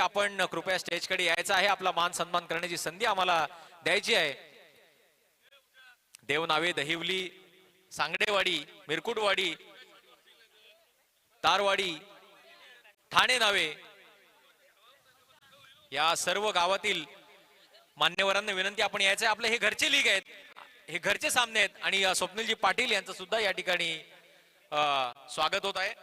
आपण कृपया स्टेजकडे यायचं आहे. आपला मान सन्मान करण्याची संधी आम्हाला द्यायची आहे. देवनावे, दहिवली, सांगडेवाडी, मिरकुटवाडी, तारवाडी, ठाणे नावे या सर्व गावातील मान्यवरांना विनंती आपण यायचं आहे. आपले हे घरचे लीग आहेत, हे घरचे सामने आहेत आणि स्वप्नीलजी पाटील यांचं सुद्धा या ठिकाणी स्वागत होत आहे.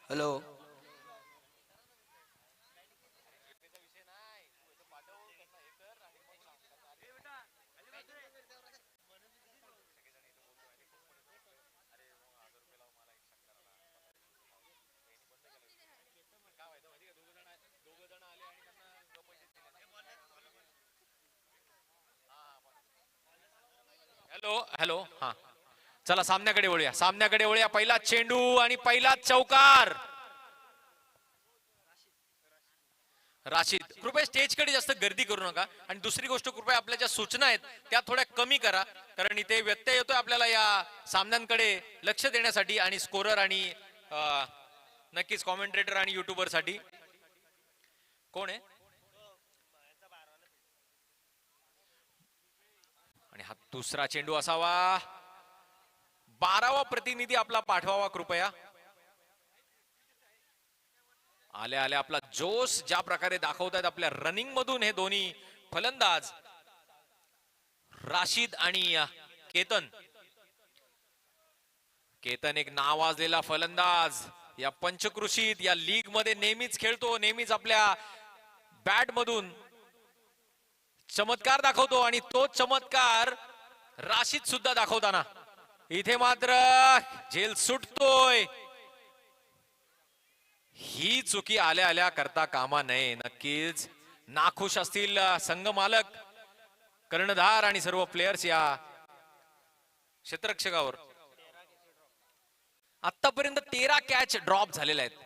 हॅलो, हॅलो हॅलो हा, चला सामन्याकडे वळूया. सामन्याकडे वळूया. पहिला चेंडू आणि पहिला चौकार. राशीद, कृपया स्टेजकडे जास्त गर्दी करू नका आणि दुसरी गोष्ट, कृपया आपल्या ज्या सूचना आहेत त्या थोड्या कमी करा, कारण इथे व्यत्यय येतोय आपल्याला या सामन्यांकडे लक्ष देण्यासाठी आणि स्कोरर आणि नक्कीच कॉमेंटेटर आणि युट्यूबर साठी. कोण आहे? आणि हा दुसरा चेंडू असावा. 12वा प्रतिनिधी आपला पाठवावा कृपया. आल्या आल्या आपला जोश ज्या प्रकारे दाखवतात आपल्या रनिंग मधून हे दोन्ही फलंदाज राशीद आणि केतन. केतन एक नावाजलेला फलंदाज, या पंचकृषीत या लीग मध्ये नेहमीच खेळतो, नेहमीच आपल्या बॅट मधून चमत्कार दाखवतो आणि तो चमत्कार राशीद सुद्धा दाखवताना इथे मात्र झेल सुटतोय. ही चुकी आल्या आल्या करता कामा नये. नक्कीच नाखुश असतील संघ मालक, कर्णधार आणि सर्व प्लेयर्स या क्षेत्ररक्षकावर. आतापर्यंत 13 कॅच ड्रॉप झालेल्या आहेत.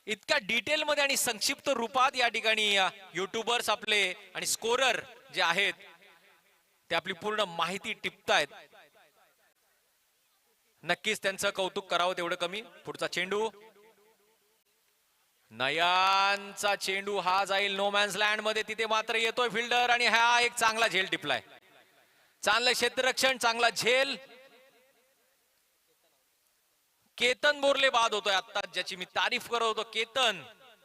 इतक्या डिटेल मध्ये आणि संक्षिप्त रूपात या ठिकाणी युट्यूबर्स आपले आणि स्कोरर जे आहेत ते आपली पूर्ण माहिती टिपतायत. नक्कीच त्यांचं कौतुक करावं तेवढं कमी. पुढचा चेंडू, नयनचा चेंडू हा जाईल नो मॅन्स लँड मध्ये. तिथे मात्र येतोय फिल्डर आणि हा एक चांगला झेल टिपलाय. चांगलं क्षेत्ररक्षण, चांगला झेल. केतन बोरले बाद होतोय आता, ज्याची मी तारीफ करत होतो. केतन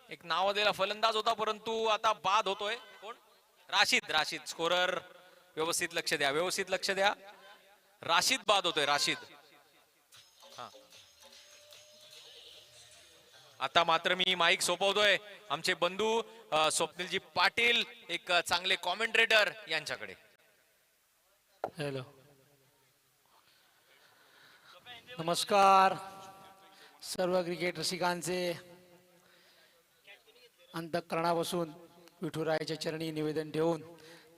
एक नावाजलेला फलंदाज होता, परंतु आता बाद होतोय. कोण? राशीद. राशीद स्कोरर, व्यवस्थित लक्ष द्या, व्यवस्थित लक्ष द्या. राशीद बाद होतोय, राशीद. हा, आता मात्र मी माईक सोपवतोय आमचे बंधू स्वप्नीलजी पाटील, एक चांगले कॉमेंट्रेटर यांच्याकडे. हॅलो, नमस्कार सर्व क्रिकेट रसिकांचे. अंतःकरणापासून विठुरायाच्या चरणी निवेदन ठेवून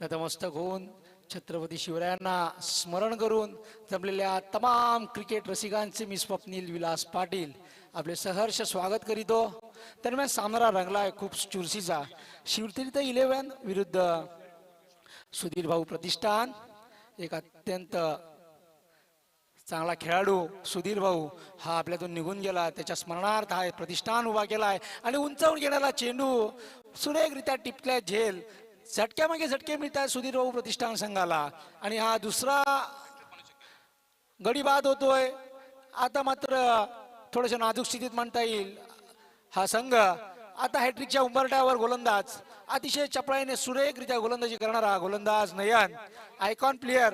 नतमस्तक होऊन छत्रपती शिवरायांना स्मरण करून जमलेल्या तमाम क्रिकेट रसिकांचे मी स्वप्नील विलास पाटील आपले सहर्ष स्वागत करीतो. दरम्यान सामना रंगलाय खूप चुरशीचा. शिवतीर्थ 11 विरुद्ध सुधीर भाऊ प्रतिष्ठान. एक अत्यंत चांगला खेळाडू सुधीर भाऊ हा आपल्यातून निघून गेला, त्याच्या स्मरणार्थ हा प्रतिष्ठान उभा केलाय आणि उंचावून गेलेला चेंडू सुरेखरित्या टिपल्या. झेल झटक्यामागे झटके मिळतात सुधीर भाऊ प्रतिष्ठान संघाला आणि हा दुसरा गडी बाद होतोय. आता मात्र थोड्याशा नाजूक स्थितीत म्हणता येईल हा संघ. आता हॅट्रिकच्या उंबरठ्यावर गोलंदाज, अतिशय चपळाईने सुरेखरित्या गोलंदाजी करणारा गोलंदाज नयन, आयकॉन प्लेयर.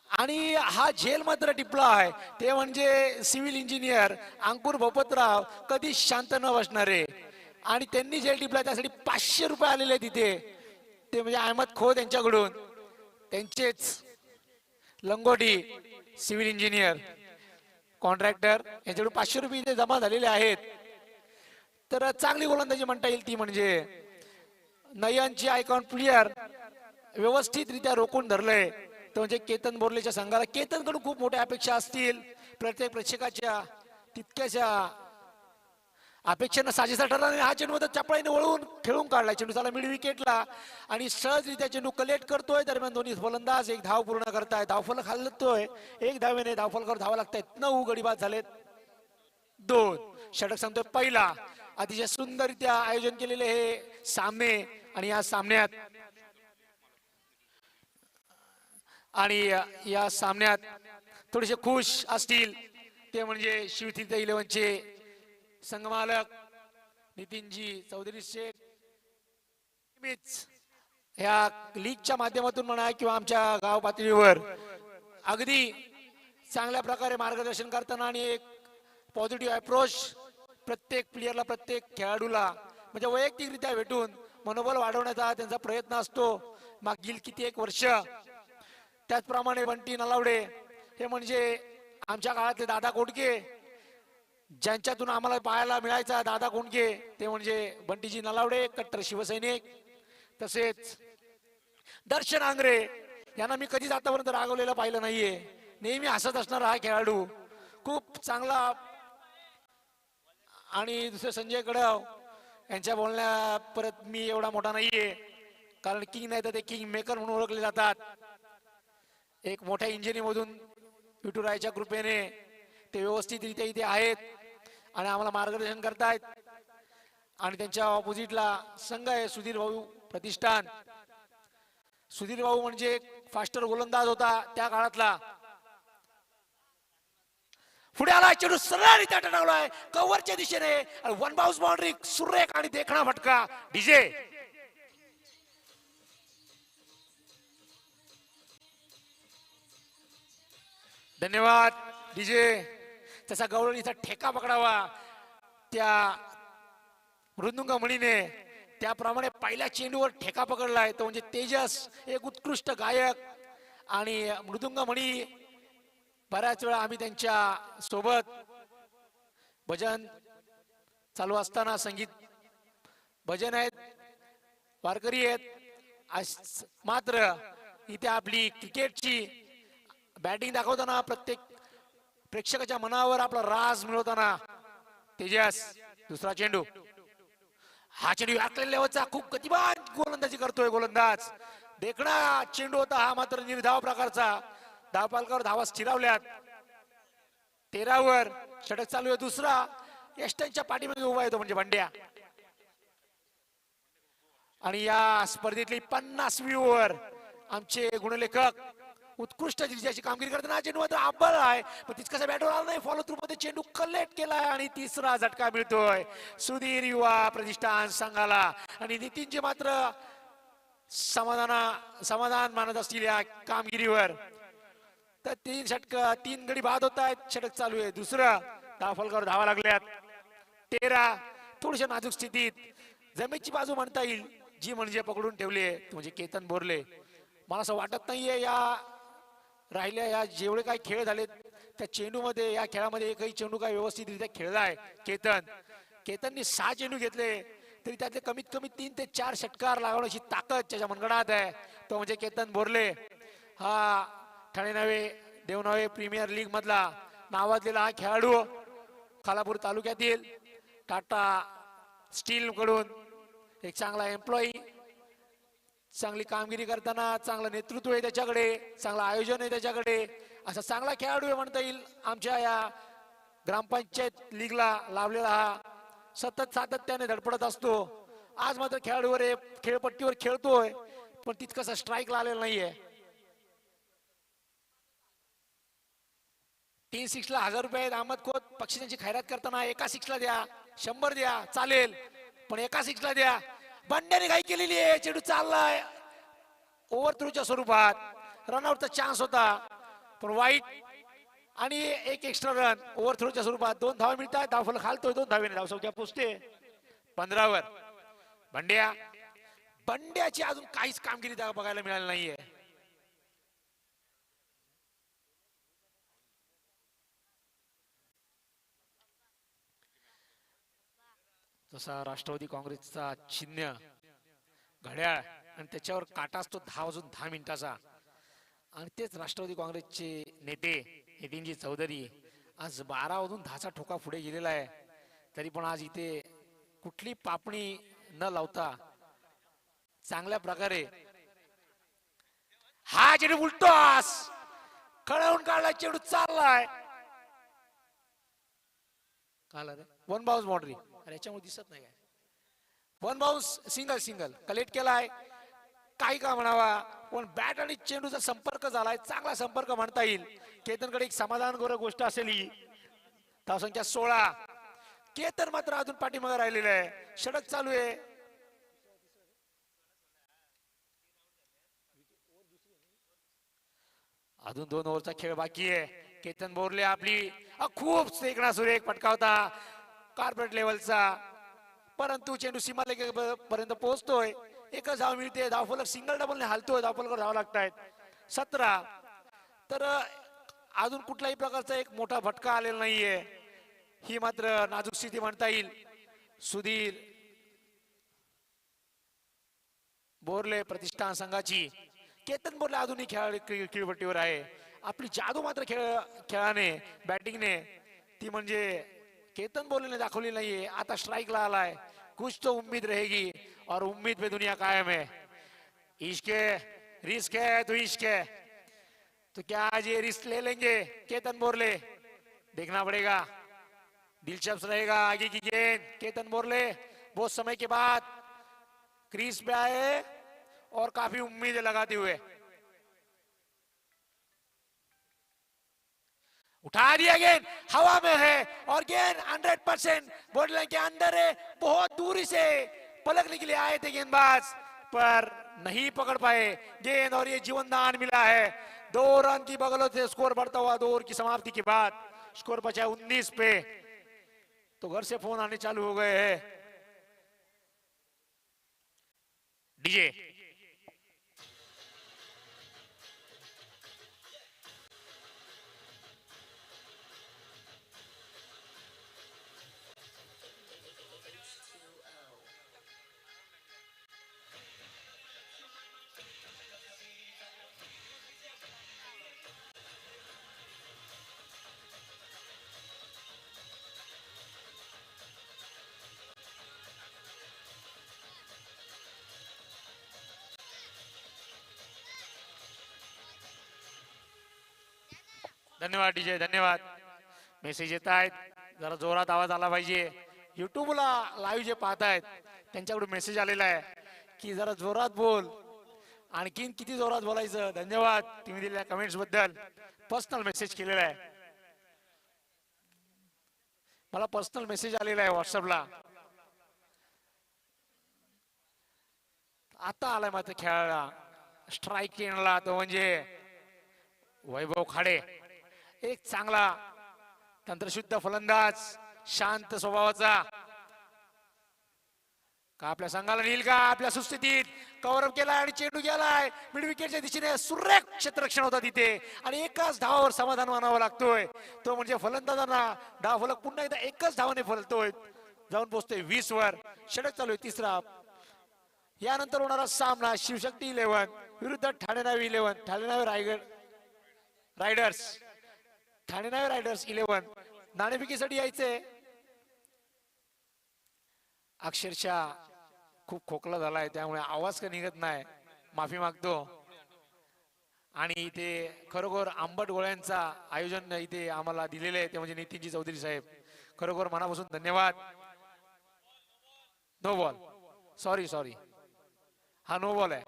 आणि हा झेल मात्र टिपला आहे ते म्हणजे सिव्हिल इंजिनियर अंकुर भोपतराव, कधी शांत न बसणारे. आणि त्यांनी झेल टिपला त्यासाठी 500 रुपये आलेले तिथे, ते म्हणजे अहमद खोत यांच्याकडून. त्यांचेच लंगोटी सिव्हिल इंजिनियर कॉन्ट्रॅक्टर यांच्याकडून 500 रुपये इथे जमा झालेले आहेत. तर चांगली गोलंदाजी म्हणता येईल ती म्हणजे नयनची. आयकॉन प्लेयर व्यवस्थितरित्या रोखून धरलंय तर म्हणजे केतन बोर्लेच्या संघाला केतनकडून खूप मोठ्या अपेक्षा असतील. प्रत्येक प्रेक्षकाच्या तितक्याच्या अपेक्षेनं साजेसा ठरला आणि हा चेंडू चपळाईने वळून खेळून काढला. चेंडू झाला मिड विकेटला आणि सहजरित्या चेंडू कलेक्ट करतोय. दरम्यान दोन्ही फलंदाज एक धाव पूर्ण करताय. धावफलक हलतोय. एक धावेने धावफलकावर धावा लागतायत. 9 गडी बाद झालेत. 2 षटक सांगतोय पहिला. अतिशय सुंदररित्या आयोजन केलेले हे सामने आणि या सामन्यात थोडेसे खुश असतील ते म्हणजे शिवतीर्थ 11चे संघमालक नितीनजी चौधरी शेख. ह्या लीगच्या माध्यमातून म्हणा किंवा आमच्या गाव पातळीवर अगदी चांगल्या प्रकारे मार्गदर्शन करताना आणि एक पॉझिटिव्ह अप्रोच प्रत्येक प्लेयरला प्रत्येक खेळाडूला म्हणजे वैयक्तिकरित्या भेटून मनोबल वाढवण्याचा त्यांचा प्रयत्न असतो मागील कित्येक वर्ष. त्याचप्रमाणे बंटी नलावडे हे म्हणजे आमच्या काळातले दादा कोंडके, ज्यांच्यातून आम्हाला पाहायला मिळायचा दादा कोंडके ते म्हणजे बंटीजी नलावडे, कट्टर शिवसैनिक. तसेच दर्शन आंग्रे यांना मी कधीच आतापर्यंत रागवलेलं पाहिलं नाहीये. नेहमी हसत असणारा हा खेळाडू खूप चांगला. आणि दुसरे संजय कडव यांच्या बोलण्या परत मी एवढा मोठा नाहीये, कारण किंग नाही तर ते किंग मेकर म्हणून ओळखले जातात. एक मोठ्या इंजिनियरमधून विठुरायाच्या कृपेने ते व्यवस्थितरित्या इथे आहेत आणि आम्हाला मार्गदर्शन करतायत. आणि त्यांच्या ऑपोजिटला संघ आहे सुधीर भाऊ प्रतिष्ठान. सुधीर भाऊ म्हणजे फास्टर गोलंदाज होता त्या काळातला. पुढे आला चेंडू सरळरित्या टळवलाय कव्हरच्या दिशेने. वन बाउन्स बाउंड्री सुरेख आणि देखणा फटका. डीजे धन्यवाद. डीजे त्याचा गवळणीचा ठेका पकडावा त्या मृदुंग म्हणीने, त्याप्रमाणे पहिल्या चेंडूवर ठेका पकडलाय तो म्हणजे तेजस एक उत्कृष्ट गायक. आणि मृदुंग म्हणी बऱ्याच वेळा आम्ही त्यांच्या सोबत भजन चालू असताना संगीत भजन आहेत वारकरी आहेत. मात्र इथे आपली क्रिकेटची बॅटिंग दाखवताना प्रत्येक प्रेक्षकाच्या मनावर आपला राज मिळवताना तेजस. दुसरा चेंडू, हा चेंडू लेवलचा खूप गतिमान गोलंदाजी करतोय गोलंदाज. देखणा चेंडू होता हा, मात्र निर्धाव प्रकारचा. धावपालकावर धावा स्थिरावल्यात. 13 वर षटक चालू आहे. दुसरा यष्टांच्या पाठीमागे उभा येतो म्हणजे बंड्या. आणि या स्पर्धेतली 50वी ओव्हर आमचे गुणलेखक उत्कृष्ट अशी कामगिरी करताना चेंडू मात्र आब्बल आहे, पण तितकासा बॅटवर आला नाही. फॉलो थ्रू मध्ये चेंडू कलेक्ट केलाय आणि तिसरा झटका मिळतोय सुधीर युवा प्रतिष्ठान संघाला. आणि नितीनजी मात्र समाधान मानत असतील या कामगिरीवर. तर 3 षटक 3 गडी बाद होत आहेत. षटक चालू आहे. दुसरं धावफलकावर धावा लागल्यात. 13 थोडीशा नाजूक स्थितीत जमेची बाजू म्हणता येईल जी म्हणजे पकडून ठेवली आहे म्हणजे केतन बोरले. मला असं वाटत नाहीये या राहिल्या या जेवढे काही खेळ झालेत त्या चेंडूमध्ये या खेळामध्ये एकही चेंडू काय व्यवस्थितरित्या खेळलाय केतननी 6 चेंडू घेतले तरी त्यातले कमीत कमी 3 ते 4 षटकार लावण्याची ताकद त्याच्या मनगडात आहे. तो म्हणजे केतन बोरले. हा ठाणे नवे देवनावे प्रीमियर लीग मधला नावाजलेला हा खेळाडू खालापूर तालुक्यातील टाटा स्टील कडून एक चांगला एम्प्लॉई, चांगली कामगिरी करताना चांगलं नेतृत्व आहे त्याच्याकडे, चांगलं आयोजन आहे त्याच्याकडे. असा चांगला खेळाडू आहे म्हणता येईल. आमच्या या ग्रामपंचायत लीगला लावलेला हा सतत सातत्याने धडपडत असतो. आज मात्र खेळाडूवर खेळपट्टीवर खेळतोय पण तितकसा स्ट्राईक आलेला नाहीये. 3 सिक्सला 1000 रुपये आहेत. अहमद खोत पक्षी खैरात करताना एका सिक्सला द्या 100 द्या चालेल, पण एका सिक्सला द्या. बंड्याने घाई केलेली आहे. चेंडू चाललाय ओव्हर थ्रूच्या स्वरूपात. रनआउटचा चान्स होता पण वाईट आणि एक एक्स्ट्रा रन ओव्हर थ्रूच्या स्वरूपात. 2 धावा मिळतात. धावफलक खालतोय 2 धावेने धावसंख्या पोचते 15 वर. बंड्याची अजून काहीच कामगिरी बघायला मिळाली नाहीये. जसा राष्ट्रवादी काँग्रेसचा चिन्ह घड्याळ आणि त्याच्यावर काटा असतो 10 वाजून 10 मिनिटाचा. आणि तेच राष्ट्रवादी काँग्रेसचे नेते नितीनजी चौधरी आज 12 वाजून 10चा ठोका पुढे गेलेला आहे, तरी पण आज इथे कुठली पापणी न लावता चांगल्या प्रकारे हा चेंडू उलटॉस खळवून काढला, चेंडू चाललाय काला रे वन बाउन्स बाउंड्री. अरे याच्यामुळे दिसत नाही काय, one bounce single single collect केलाय. काही का म्हणावा पण बॅट आणि चेंडूचा संपर्क झालाय, चांगला संपर्क म्हणता येईल. केतनकडे एक समाधानकारक गोष्ट असेल ही. धावसंख्या 16. केतन मात्र अजून पाठीमागे राहिलेला आहे, षटक चालू आहे. अजून 2 ओव्हरचा खेळ बाकी आहे. केतन बोरले आपली खूप सेकणा सुरेख पटकावता कार्पेट लेवलचा, परंतु चेंडू सीमारेषेपर्यंत पोहोचतोय. एकच धाव मिळते, धावफलक सिंगल डबलने हलतोय, धावफलकावर धाव लागतायत 17. तर अजून कुठल्याही प्रकारचा एक मोठा फटका आलेला नाहीये, ही मात्र नाजूक स्थिती म्हणता येईल. सुधीर बोरले प्रतिष्ठान संघाची. केतन बोरले अजूनही खेळपट्टीवर आहे. आपली जादू मात्र खेळाने बॅटिंगने ती म्हणजे केतन बोरलेने दाखवली नाहीये. आता स्ट्राइकला आलाय, कुछ तो उम्मीद रहेगी और उम्मीद पे दुनिया कायम है. इश्क है, रिस्क है तो इश्क है, तो क्या आज ये रिस्क ले लेंगे केतन बोरले, देखना पड़ेगा. दिलचस्प रहेगा आगे की गेंद. केतन बोरले बहुत समय के बाद क्रीज पे आए और काफी उम्मीदें लगाते हुए उठा दिया, गेंद हवा में है और गेंद 100% बॉडी लाइन के अंदर है. बहुत दूरी से पलटने के लिए आए थे गेंदबाज, पर नहीं पकड़ पाए गेंद और ये जीवनदान मिला है. 2 रन की बगलों से स्कोर बढ़ता हुआ 2 ओवर की समाप्ति के बाद स्कोर बचा 19 पे. तो घर से फोन आने चालू हो गए हैं. डीजे धन्यवाद डीजे, धन्यवाद. मेसेज येत आहेत, जरा जोरात आवाज आला पाहिजे. युट्यूबला लाईव्ह जे पाहतायत त्यांच्याकडून मेसेज आलेला आहे की जरा जोरात बोल. आणखीन किती जोरात बोलायचं. धन्यवाद तुम्ही दिलेल्या कमेंट्स बद्दल. पर्सनल मेसेज केलेला आहे, मला पर्सनल मेसेज आलेला आहे व्हॉट्सअपला. आता आलाय मात्र खेळाला स्ट्राईक केला तो म्हणजे वैभव खाडे. एक चांगला तंत्रशुद्ध फलंदाज, शांत स्वभावाचा. का आपल्या संघाला नेईल का आपल्या सुस्थितीत. कव्हर अप केलाय आणि चेंडू गेलाय मिड विकेटच्या दिशेने. सुरेख क्षेत्ररक्षण होता तिथे आणि एकाच धावावर समाधान मानावं लागतोय, तो म्हणजे फलंदाजांना. धावफलक पुन्हा एकदा एकच धावाने फलतोय, जाऊन पोहोचतोय 20 वर. षटक चालू आहे 3रा. यानंतर होणारा सामना शिवशक्ती 11 विरुद्ध ठाणे नावी 11. ठाणे नावी रायडर्स, ठाणे नावी रायडर्स 11. नाणेफेकीसाठी यायचे. अक्षरशः खूप खोकला झालाय त्यामुळे आवाज का निघत नाही, माफी मागतो. आणि इथे खरोखर आंबट गोळ्यांचा आयोजन इथे आम्हाला दिलेले आहे ते म्हणजे नितीनजी चौधरी साहेब, खरोखर मनापासून धन्यवाद. नो बॉल, सॉरी सॉरी, हा नो बॉल आहे.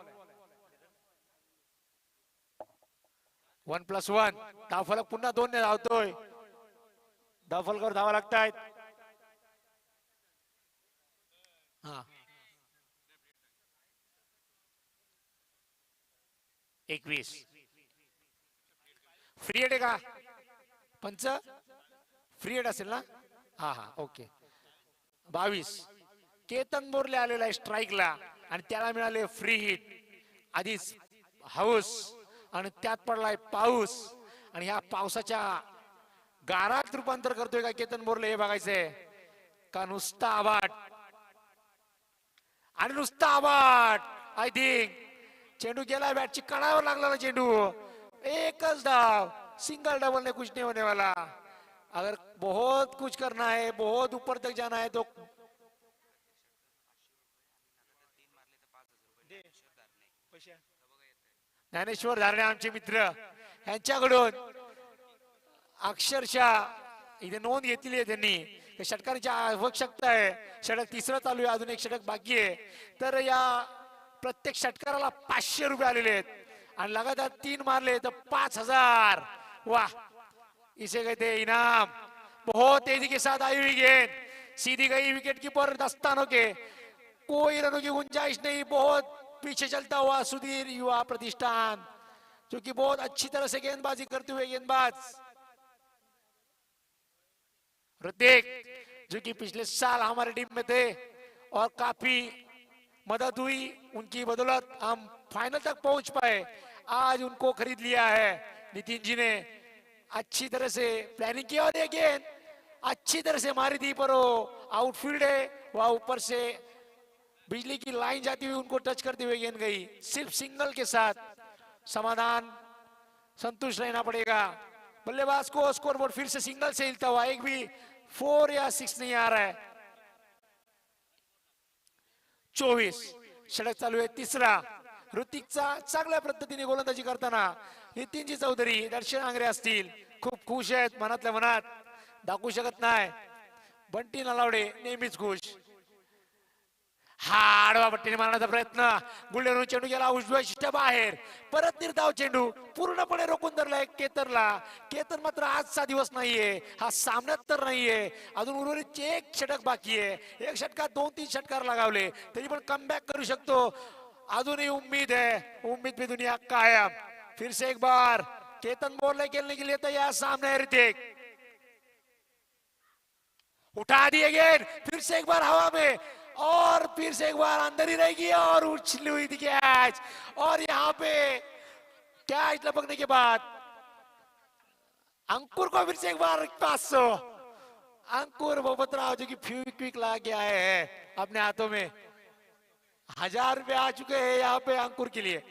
1+1. धावफलक पुन्हा 2 ने धावतोय. धावफलकावर धावा लागतायत. हा 21. फ्री हेड आहे का पंच? फ्री हेड असेल ना? हा हा ओके. 22. केतन बोरले आलेला आहे स्ट्राईकला आणि त्याला मिळाले फ्री हिट. आधीच हाऊस आणि त्यात पडलाय पाऊस आणि ह्या पावसाच्या गारात रूपांतर करतोय का केतन बोरले हे बघायचंय. का नुसता आबाट आणि नुसता आबाट. आय थिंक चेंडू गेला, बॅटची कणावर लागला चेंडू एकच धाव, सिंगल डबल ने कुछ नहीं होने वाला। अगर बहुत कुछ करना है, बहुत ऊपर तक जाना है तो ज्ञानेश्वर धारणे आमचे मित्र यांच्याकडून अक्षरशः इथे नोंद घेतली आहे त्यांनी, षटकांची आवश्यकता आहे। षटक तिसरं चालू आहे, अजून एक षटक बाकी आहे। तर या प्रत्येक षटकाराला 500 रुपये आलेले आहेत आणि लगातार 3 मारले तर 5000। वाह, इसे कहते हैं इनाम। बहुत तेजी के साथ आई हुई गेंद सीधी गई विकेट कीपर दस्तानों के, कोई रनों की गुंजाइश नहीं। बहुत पीछे चलता हुआ सुधीर युवा प्रतिष्ठान, जो कि बहुत अच्छी तरह से गेंदबाजी करते हुए गेंदबाज ऋतिक, जो कि पिछले साल हमारे टीम में थे और काफी मदद हुई, उनकी बदौलत हम फाइनल तक पहुंच पाए। आज उनको खरीद लिया है नितिन जी ने, अच्छी तरह से प्लानिंग किया और ये गेंद अच्छी तरह से मारी थी, पर वो आउटफील्ड है, वह ऊपर से बिजली की लाइन जाती हुई उनको टच करते हुए गेंद गई। सिर्फ सिंगल के साथ समाधान, संतुष्ट रहना पड़ेगा। बल्लेबाज को स्कोरबोर्ड फिर से सिंगल से हिलता हुआ, एक भी 4 या 6 नहीं आ रहा है। 24 षटक चालू आहे तिसरा। ऋतिकचा चांगल्या पद्धतीने गोलंदाजी करताना नितीनजी चौधरी, दर्शन आंग्रे असतील, खूप खुश आहेत, मनातल्या मनात दाखवू शकत नाही। बंटी नलावडे नेहमीच खुश। हा आडवा पट्टीने मारण्याचा प्रयत्न, गुल्हेरून चेंडू गेला उजव्या शिट्ट्या बाहेर, परत निर्धाव चेंडू पूर्णपणे रोखून धरलाय केतनला। केतन मात्र आजचा दिवस नाहीये, हा सामन्यात तर नाहीये, अजून उर्वरित एक षटक बाकी आहे। एक षटकात 2-3 षटकार लगावले तरी पण कमबॅक करू शकतो, अजूनही उम्मीद है, उम्मीद में दुनिया कायम। फिर से एक बार केतन बोल खेलने के लिए तैयार, सामने है ऋतिक, उठा दिए गेंद, फिर से एक बार हवा में और फिर से एक बार अंदर ही रहेगी और उछली हुई थी कैच। और यहाँ पे कैच लपकने के बाद अंकुर को फिर से एक बार 500। अंकुर बोपतराव जो कि फ्यूक्विक ला के आए हैं अपने हाथों में, 1000 रुपए आ चुके हैं यहाँ पे अंकुर के लिए।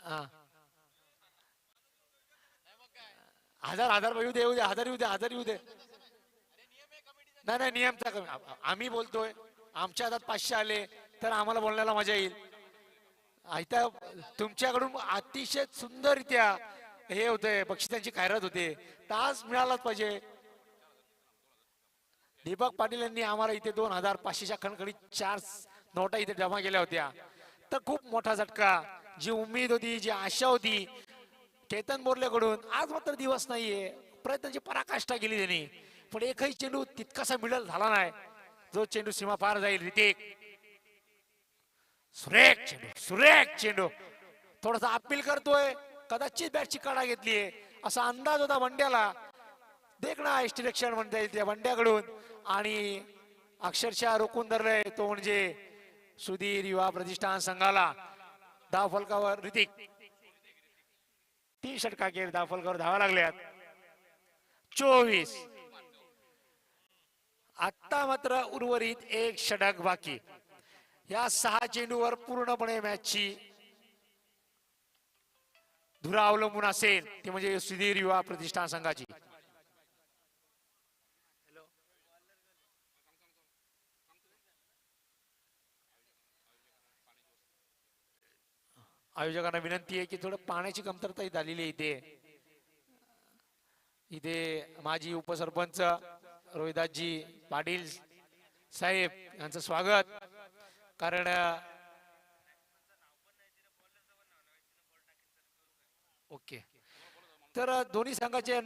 हाँ, 1000 येऊ दे, येऊ दे, 1000 येऊ दे, 1000 येऊ दे। नाही नाही, नियमचा कमी, आम्ही बोलतोय, आमच्या हातात 500 आले तर आम्हाला बोलण्याला मजा येईल। आता तुमच्याकडून अतिशय सुंदररित्या हे होते, बक्षिसांची खैरात होते, तास मिळालाच पाहिजे। दीपक पाटील यांनी आम्हाला इथे 2500च्या खणखणीत 4 नोटा इथे जमा केल्या होत्या, तर खूप मोठा झटका। जी उम्मीद होती, जी आशा होती केतन बोरलेकडून, आज मात्र दिवस नाहीये, प्रयत्नाची पराकाष्ठा केली त्यांनी, पण एकही चेंडू तितकासा मिडल झाला नाही जो चेंडू सीमा पार जाईल। ऋतिक, सुरेख चेंडू, सुरेख चेंडू, थोडासा अपील करतोय, कदाचित बॅटची काढा घेतलीये असा अंदाज होता वंड्याला। देखना इष्टिरक्षण म्हणता येईल त्या वंड्याकडून, आणि अक्षरशः रोखून धरलंय तो म्हणजे सुधीर युवा प्रतिष्ठान संघाला। धाव फलकावर ऋतिक, 3 षटकाखेर धाव फलकावर धावा लागल्यात। 24 आता मात्र उर्वरित एक षटक बाकी। या 6 चेंडूवर पूर्णपणे मॅचची धुरा अवलंबून असेल, ते म्हणजे सुधीर युवा प्रतिष्ठान संघाची। आयोजकांना विनंती आहे की थोडं पाण्याची कमतरता झालेली इथे। इथे माजी उपसरपंच रोहिदासजी पाटील साहेब यांचं स्वागत, कारण ओके, तर दोन्ही संघाचे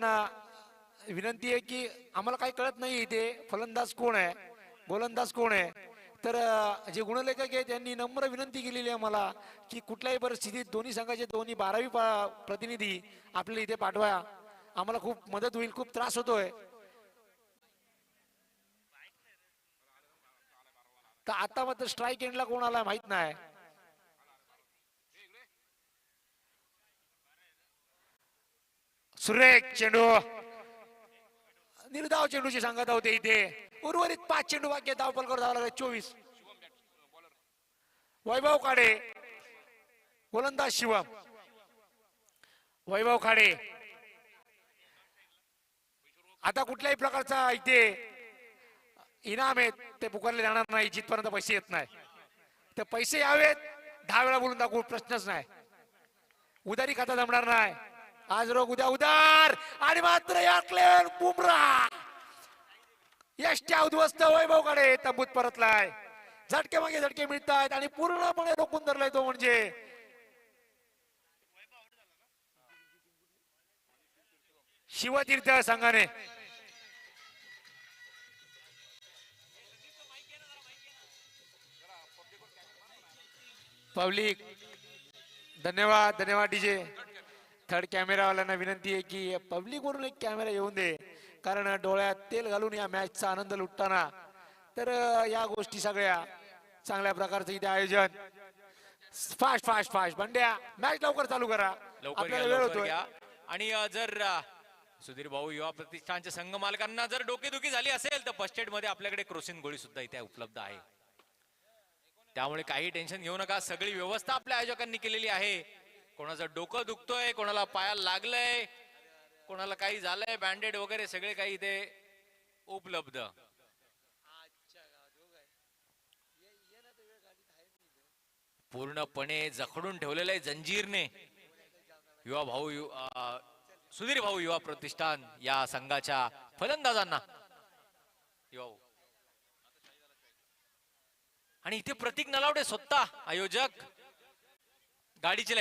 विनंती आहे की आम्हाला काही कळत नाही इथे फलंदाज कोण आहे, गोलंदाज कोण आहे। तर जे गुणलेखक आहे त्यांनी नम्र विनंती केलेली आहे मला की कुठल्याही परिस्थितीत दोन्ही संघाचे 12वी प्रतिनिधी आपल्याला इथे पाठवा, आम्हाला खूप मदत होईल, खूप त्रास होतोय। तर आता मात्र स्ट्राईक एंडला कोण आला माहित नाही। सुरेख चेंडू, निर्धाव चेंडूची सांगत होते इथे। उर्वरित 5 चेंडू बाकी, धाव फलकावर धावा लागले 24। वैभव काडे गोलंदाज शिवम, वैभव खाडे. आता कुठल्याही प्रकारचा इथे इनाम आहेत ते पुकारले जाणार नाही जिथपर्यंत पैसे येत नाही. तर पैसे यावेत, 10 वेळा बोलून दाखवू, प्रश्नच नाही. उदारी खाता जमणार नाही. आज रोग उद्या उदार. आणि मात्र याकलेन बुमरा यष्ट्या उद्ध्वस्त वैभवकडे तंबूत परतलाय. झटके मागे झटके मिळतात आणि पूर्णपणे रोखून धरलाय तो म्हणजे शिवतीर्थ संघाने. पब्लिक धन्यवाद धन्यवाद डीजे. थर्ड कॅमेरावाल्यांना विनंती आहे की पब्लिक वरून एक कॅमेरा येऊन दे, कारण डोळ्यात तेल घालून या मॅचचा आनंद लुटताना. तर या गोष्टी सगळ्या चांगल्या प्रकारचं इथे आयोजन. फास्ट फास्ट फास्ट बंड्या, मॅच लवकर चालू करा, आपल्याला वेळ होतोय. आणि जर सुधीर भाऊ युवा प्रतिष्ठानच्या संघ मालकांना जर डोकेदुखी झाली असेल तर फर्स्ट एड मध्ये आपल्याकडे क्रोसिन गोळी सुद्धा इथे उपलब्ध आहे. त्यामुळे काही टेन्शन घेऊ नका, सगळी व्यवस्था आपल्या आयोजकांनी केलेली आहे. कोणाचं डोकं दुखतोय, कोणाला पायाला लागलंय, कोणाला काही झालंय, बँडेड वगैरे सगळे काही इथे उपलब्ध. पूर्णपणे जखडून ठेवलेलं आहे जंजीरने युवा भाऊ सुधीर भाऊ युवा प्रतिष्ठान या संघाच्या फलंदाजांना. युवा भाऊ आणि इथे प्रतीक नलावडे स्वतः आयोजक. गाडीची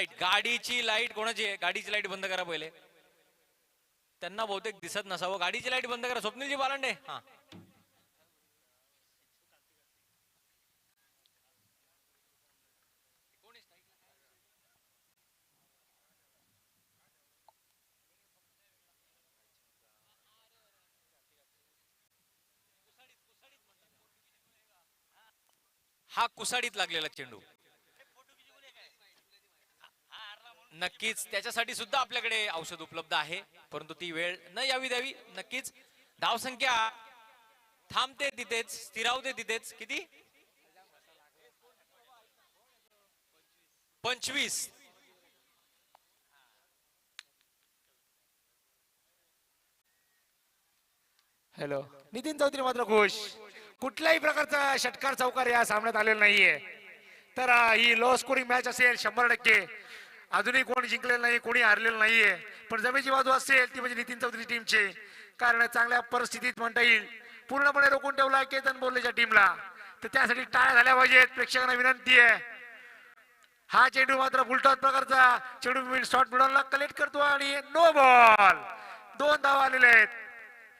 लाईट कोणाची आहे? गाडीची लाईट बंद करा पहिले, त्यांना बहुतेक दिसत नसावं. गाडीची लाईट बंद करा. स्वप्नीलजी बालांडे. हा हा कुसाडीत लागलेला चेंडू. नक्कीच त्याच्यासाठी सुद्धा आपल्याकडे औषध उपलब्ध आहे, परंतु ती वेळ न यावी द्यावी. नक्कीच धावसंख्या थांबते तिथेच, स्थिरावते तिथेच. किती? 25. हॅलो, नितीन चौधरी मात्र खुश. कुठल्याही प्रकारचा षटकार चौकार या सामन्यात आलेला नाहीये. तर ही लो स्कोरिंग मॅच असेल 100%. अजूनही कोणी जिंकलेलं नाही, कोणी हारलेलं नाहीये. पण जमेची बाजू असेल ती म्हणजे नितीन चौधरी टीमची. कारण चांगल्या परिस्थितीत म्हणता येईल पूर्णपणे रोखून ठेवला केतन बोर्लेच्या टीमला. तर त्यासाठी टाळ्या झाल्या पाहिजेत. प्रेक्षकांना विनंती आहे. हा चेंडू मात्र फुलटॉस प्रकारचा चेंडू शॉट मिडॉनला कलेक्ट करतो आणि नो बॉल. 2 धावा आलेले आहेत.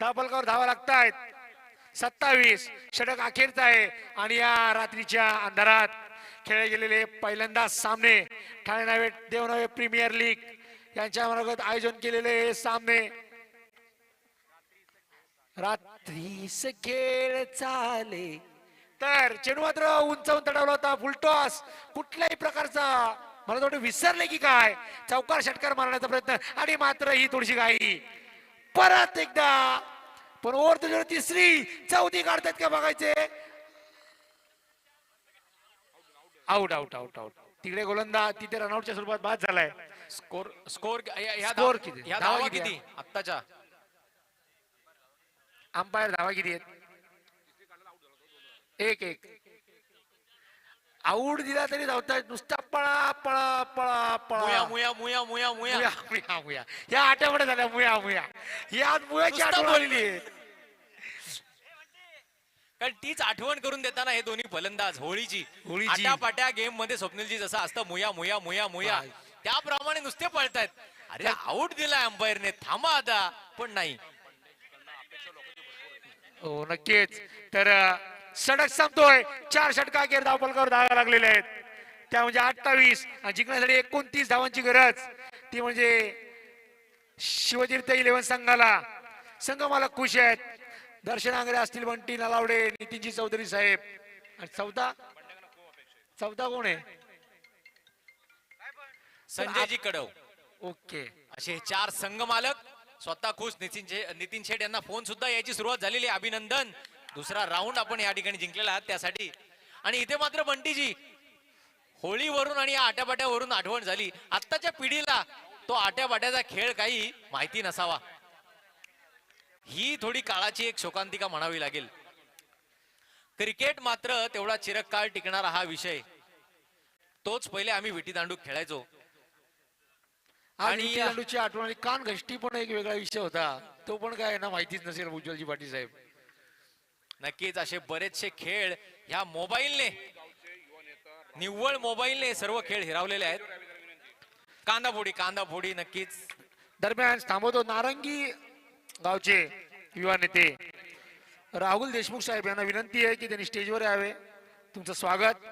धावफलकावर धावा लागतायत. 27. षटक अखेरचा आहे आणि या रात्रीच्या अंधारात खेळले गेलेले पहिल्यांदा सामने ठाणे नवे देवनवे प्रीमियर लीग यांच्या मार्फत आयोजन केलेले सामने. रात्रीस खेळ चाले. तर चेंडू मात्र उंचावून तडवला होता. फुलटॉस कुठल्याही प्रकारचा, मला थोडं विसरले की काय, चौकार षटकार मारण्याचा प्रयत्न आणि मात्र ही थोडीशी घाई. परत एकदा पण ओव्हर तुझ्यावर तिसरी चौथी काढतात का बघायचे. Out out out out. तिकडे गोलंदाज तिथे रनआउटच्या स्वरूपात बाद झालाय. स्कोर स्कोर स्कोर किती? ह्या धावा किती आत्ताच्या? अंपायर धावा किती आहेत? 1-1. आऊट दिला तरी धावतायत नुसता पळा पळा पळा पळा. मुया मुया मुया मुया मुया मुया मुया. या आठवड्यात झाल्या मुया मुया. या मुयाची आठवण आलेली आहे. कारण तीच आठवण करून देताना हे दोन्ही फलंदाज होळीची होळीची. आट्यापाट्या गेम मध्ये स्वप्नीलजी जसं असतं मुया मुया मुया मुया त्याप्रमाणे नुसते पळतायत. अरे आऊट दिलाय अंपायरने, थांबा आता. पण नाही. हो नक्कीच. तर षटक संपतोय. 4 षटका अखेर धावफलकावर धावा लागलेले आहेत. त्या म्हणजे 28 आणि जिंकण्यासाठी 29 धावांची गरज. ती म्हणजे शिवतीर्थ 11 संघाला. संघ मला खुश आहेत. दर्शन आंगरे असतील, बंटी नलावडे, नितीनजी चौधरी साहेब. आणि चौथा कोण आहे? संजयजी कडव. ओके. असे 4 संघ मालक स्वतः खुश. नितीन शेठ यांना फोन सुद्धा यायची सुरुवात झालेली. अभिनंदन. दुसरा राऊंड आपण या ठिकाणी जिंकलेला आहात त्यासाठी. आणि इथे मात्र बंटीजी होळीवरून आणि आट्यापाट्यावरून आठवण झाली. आत्ताच्या पिढीला तो आट्यापाट्याचा खेळ काही माहिती नसावा. ही थोडी काळाची एक शोकांतिका म्हणावी लागेल. क्रिकेट मात्र तेवढा चिरकाळ टिकणारा हा विषय. तोच पहिले आम्ही विटी दांडू खेळायचो. आणि विटी आठवण आली. कान घष्टी पण एक वेगळा विषय होता, तो पण काय ना माहितीच नसेल उज्ज्वलजी पाटील साहेब. नक्कीच असे बरेचसे खेळ ह्या मोबाईलने, निव्वळ मोबाईलने सर्व खेळ हिरावलेले आहेत. कांदाफोडी नक्कीच. दरम्यान थांबवतो नारंगी गावचे युवा नेते राहुल देशमुख साहेब यांना विनंती आहे की त्यांनी स्टेजवर यावे. तुमचं स्वागत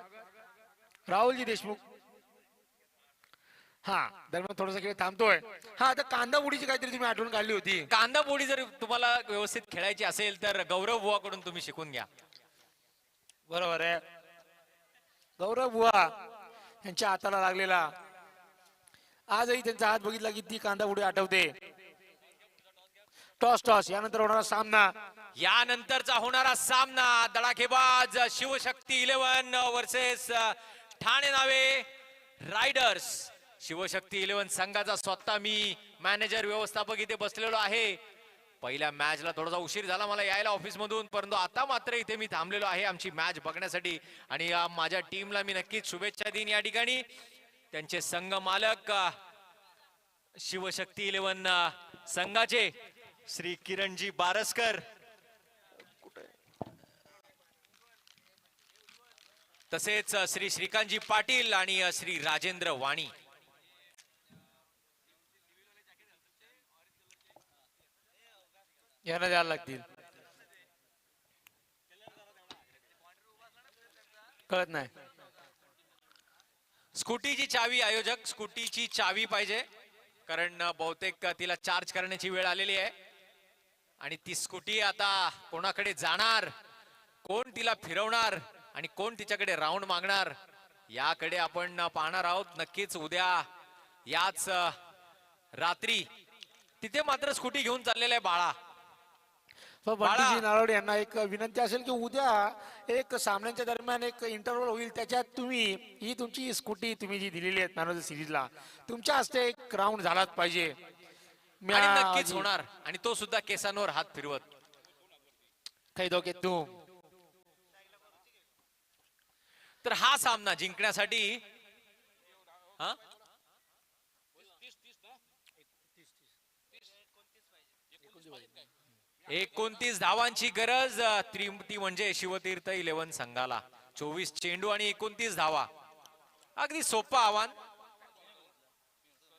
राहुलजी देशमुख. हा दरम्यान थोडासा खेळ थांबतोय. हा आता कांदाफोडीची काहीतरी तुम्ही आठवण काढली होती. कांदाफोडी जर तुम्हाला व्यवस्थित खेळायची असेल तर गौरव बुवाकडून तुम्ही शिकून घ्या. बरोबर आहे. गौरव बुवा यांच्या हाताला लागलेला आजही त्यांचा हात बघितला की ती कांदाफोडी आठवते. टॉस यानंतर होणारा सामना. यानंतरचा होणारा सामना धडाकेबाज शिवशक्ती 11 वर्सेस ठाणे नावे रायडर्स. शिवशक्ती 11 संघाचा स्वतः मी मॅनेजर व्यवस्थापक इथे बसलेलो आहे. पहिल्या मॅचला थोडासा उशीर झाला मला यायला ऑफिस मधून, परंतु आता मात्र इथे मी थांबलेलो आहे आमची मॅच बघण्यासाठी. आणि माझ्या टीमला मी नक्कीच शुभेच्छा देईन या ठिकाणी. त्यांचे संघ मालक शिवशक्ती 11 संघाचे श्री किरणजी बारसकर, तसेच श्री श्रीकांतजी पाटील आणि श्री राजेंद्र वाणी. यांना द्यायला लागतील. कळत नाही. स्कूटीची चावी आयोजक, स्कूटीची चावी पाहिजे कारण बहुतेक तिला चार्ज करण्याची वेळ आलेली आहे. आणि ती स्कूटी आता कोणाकडे जाणार, कोण तिला फिरवणार आणि कोण तिच्याकडे राऊंड मागणार याकडे आपण पाहणार आहोत. नक्कीच उद्या याच रात्री तिथे मात्र स्कूटी घेऊन चाललेला आहे बाळा. बंटीजी नारवडे यांना एक विनंती असेल की उद्या एक सामन्यांच्या दरम्यान एक इंटरव्हल होईल, त्याच्यात तुम्ही ही तुमची स्कूटी तुम्ही जी दिलेली आहे मॅन ऑफ द सिरीजला तुमच्या हस्ते एक राऊंड झालाच पाहिजे. आणि नक्कीच होणार, आणि तो सुद्धा केसांवर हात फिरवत. काही धोके तू. तर हा सामना जिंकण्यासाठी 29 धावांची गरज. ती म्हणजे शिवतीर्थ 11 संघाला. 24 चेंडू आणि 29 धावा. अगदी सोपं आव्हान.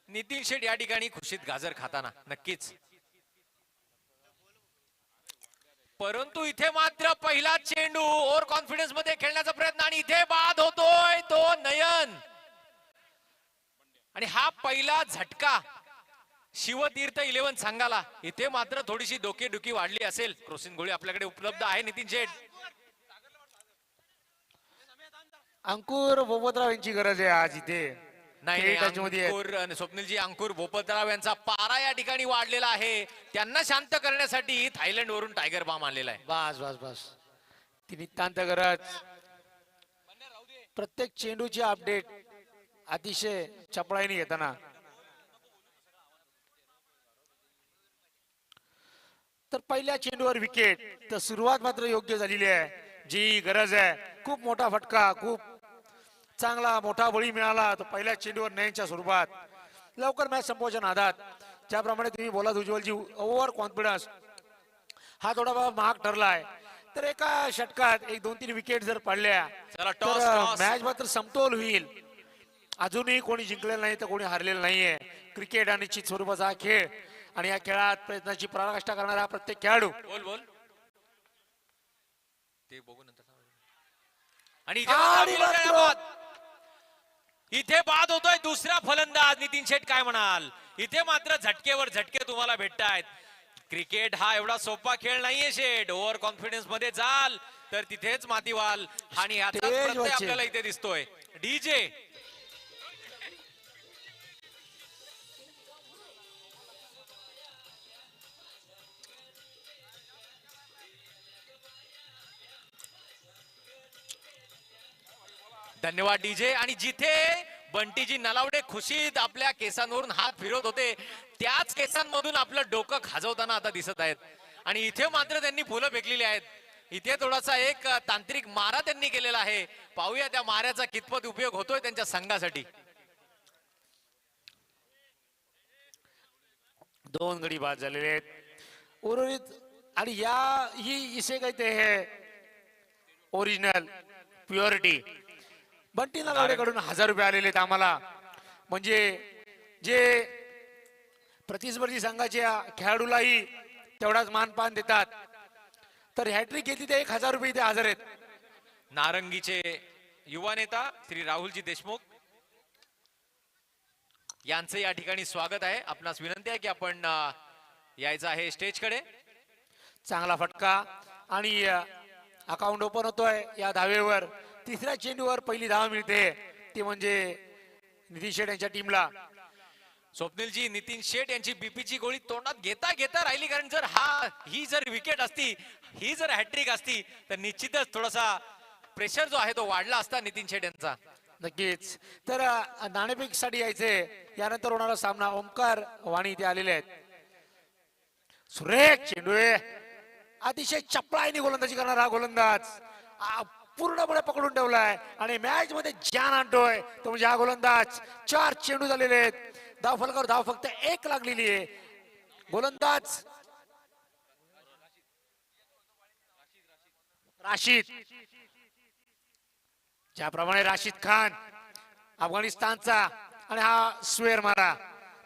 नितीन शेठ या ठिकाणी खुशीत गाजर खाताना नक्कीच. परंतु इथे मात्र पहिला चेंडू ओव्हर कॉन्फिडन्स मध्ये खेळण्याचा प्रयत्न आणि इथे बाद होतोय तो नयन. आणि हा पहिला झटका शिवतीर्थ 11 संघाला. इथे मात्र थोडीशी डोकेदुखी वाढली असेल. क्रोसिन गोळी आपल्याकडे उपलब्ध आहे नितीन शेठ. अंकुर बोबतराव यांची गरज आहे आज इथे. नाही अंकुर, स्वप्नीलजी अंकुर भोपतराव यांचा पारा या ठिकाणी वाढलेला आहे. त्यांना शांत करण्यासाठी थायलंड वरून टायगर बाम आलेला आहे. बस बस बस ती नितांत गरज. प्रत्येक चेंडूची अपडेट अतिशय चपळाईने घेताना. तर पहिल्या चेंडूवर विकेट. तर सुरुवात मात्र योग्य झालेली आहे. जी गरज आहे, खूप मोठा फटका, खूप चांगला मोठा बळी मिळाला तर पहिल्या चेंडूवर नयनच्या स्वरूपात. लवकर मॅच संपवायच्या नादात ज्याप्रमाणे तुम्ही बोलात उज्ज्वलजी ओव्हर कॉन्फिडन्स हा थोडा महाग ठरलाय. तर एका षटकात 1-2-3 विकेट जर पडल्या तर मॅच मात्र समतोल होईल. अजूनही कोणी जिंकलेलं नाही तर कोणी हारलेलं नाहीये. क्रिकेट हा निश्चित स्वरूपाचा हा खेळ आणि या खेळात प्रयत्नाची पराकाष्ठा करणारा हा प्रत्येक खेळाडू. बोल ते बघू नंतर. आणि इथे बाद होतोय दुसरा फलंदाज. नितीन शेठ काय म्हणाल? इथे मात्र झटकेवर झटके तुम्हाला भेटतायत. क्रिकेट हा एवढा सोपा खेळ नाहीये शेठ. ओव्हर कॉन्फिडन्स मध्ये जाल तर तिथेच माती व्हाल. आणि याचा प्रत्यय आपल्याला इथे दिसतोय. डीजे धन्यवाद डीजे. आणि जिथे बंटीजी नलावडे खुशीत आपल्या केसांवरून हात फिरवत होते, त्याच केसांमधून आपलं डोकं खाजवताना आता दिसत आहेत. आणि इथे मात्र त्यांनी फुलं फेकलेली आहेत. इथे थोडासा एक तांत्रिक मारा त्यांनी केलेला आहे. पाहूया त्या माऱ्याचा कितपत उपयोग होतोय त्यांच्या संघासाठी. 2 गडी बाद झालेले आहेत उर्वरित. आणि या ही इसे कहते हैं ओरिजिनल प्युरिटी. बंटी नलावडेकडून 1000 रुपये आलेले आहेत आम्हाला. म्हणजे जे प्रतिस्पर्धी संघाच्या खेळाडूलाही तेवढाच मानपान देतात. तर हॅट्रिक घेतली ते 1000 रुपये इथे हजर आहेत. नारंगीचे युवा नेता श्री राहुलजी देशमुख यांचं या ठिकाणी स्वागत आहे. आपणास विनंती आहे की आपण यायचं आहे स्टेजकडे. चांगला फटका आणि अकाउंट ओपन होतोय या धावेवर. तिसऱ्या चेंडूवर पहिली धाव मिळते, ती म्हणजे नितीन शेठ यांच्या टीमला. स्वप्नीलजी, नितीन शेठ यांची बीपीची गोळी तोंडात घेता घेता राहिली. कारण जर ही जर विकेट असती, ही जर हॅट्रिक असती, तर निश्चितच थोडासा प्रेशर जो आहे तो वाढला असता नितीन शेठ यांचा. नक्कीच. तर नाणेफेकीसाठी यायचे. यानंतर होणारा सामना. ओमकार वाणी इथे आलेले आहेत. सुरेख चेंडू आहे. अतिशय चपळाईने गोलंदाजी करणारा गोलंदाज पूर्णपणे पकडून ठेवलाय आणि मॅच मध्ये जान आणतोय तो म्हणजे हा गोलंदाज. 4 चेंडू झालेले आहेत. धाव फलकावर धाव फक्त 1 लागलेली आहे. गोलंदाज राशीद. ज्याप्रमाणे राशीद खान अफगाणिस्तानचा आणि हा स्वेर मारा.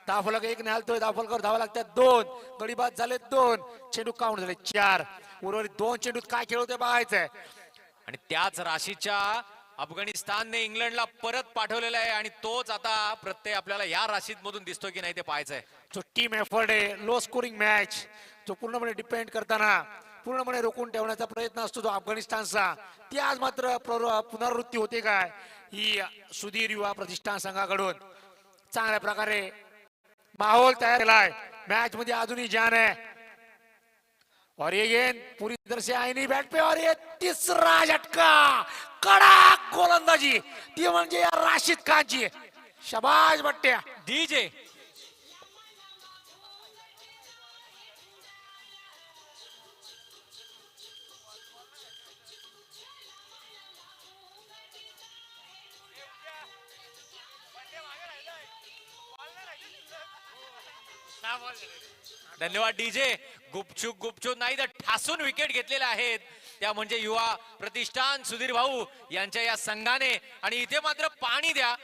धाव फलक 1 निहालतोय. धाव फलकावर धावा लागतात 2. गडी बाद झाले 2. चेंडू काउंट झाले 4. उर्वरित 2 चेंडूत काय खेळवते पाहायचंय. आणि त्याच राशीच्या अफगाणिस्तानने इंग्लंडला परत पाठवलेला आहे आणि तोच आता प्रत्यय आपल्याला या राशीद मधून दिसतो की नाही ते पाहायचंय. जो टीम एफर्ट आहे, लो स्कोरिंग मॅच, जो पूर्णपणे डिपेंड करताना पूर्णपणे रोखून ठेवण्याचा प्रयत्न असतो जो अफगाणिस्तानचा, ती आज मात्र पुनरावृत्ती होते काय ही सुधीर युवा प्रतिष्ठान संघाकडून. चांगल्या प्रकारे माहोल तयार केलाय. मैच मध्ये अजूनही जान है. और ये गेंद पूरी तरह से आई नहीं बैट पे. और ये तीसरा झटका. कड़क गोलंदाजी ती म्हणजे या राशिद खानची. शाबाश बट्ट्या. डीजे धन्यवाद डीजे. गुपचूक गुपचूक नाही तर ठासून विकेट घेतलेल्या आहेत त्या म्हणजे युवा प्रतिष्ठान सुधीर भाऊ यांच्या या संघाने. आणि इथे मात्र पाणी द्या,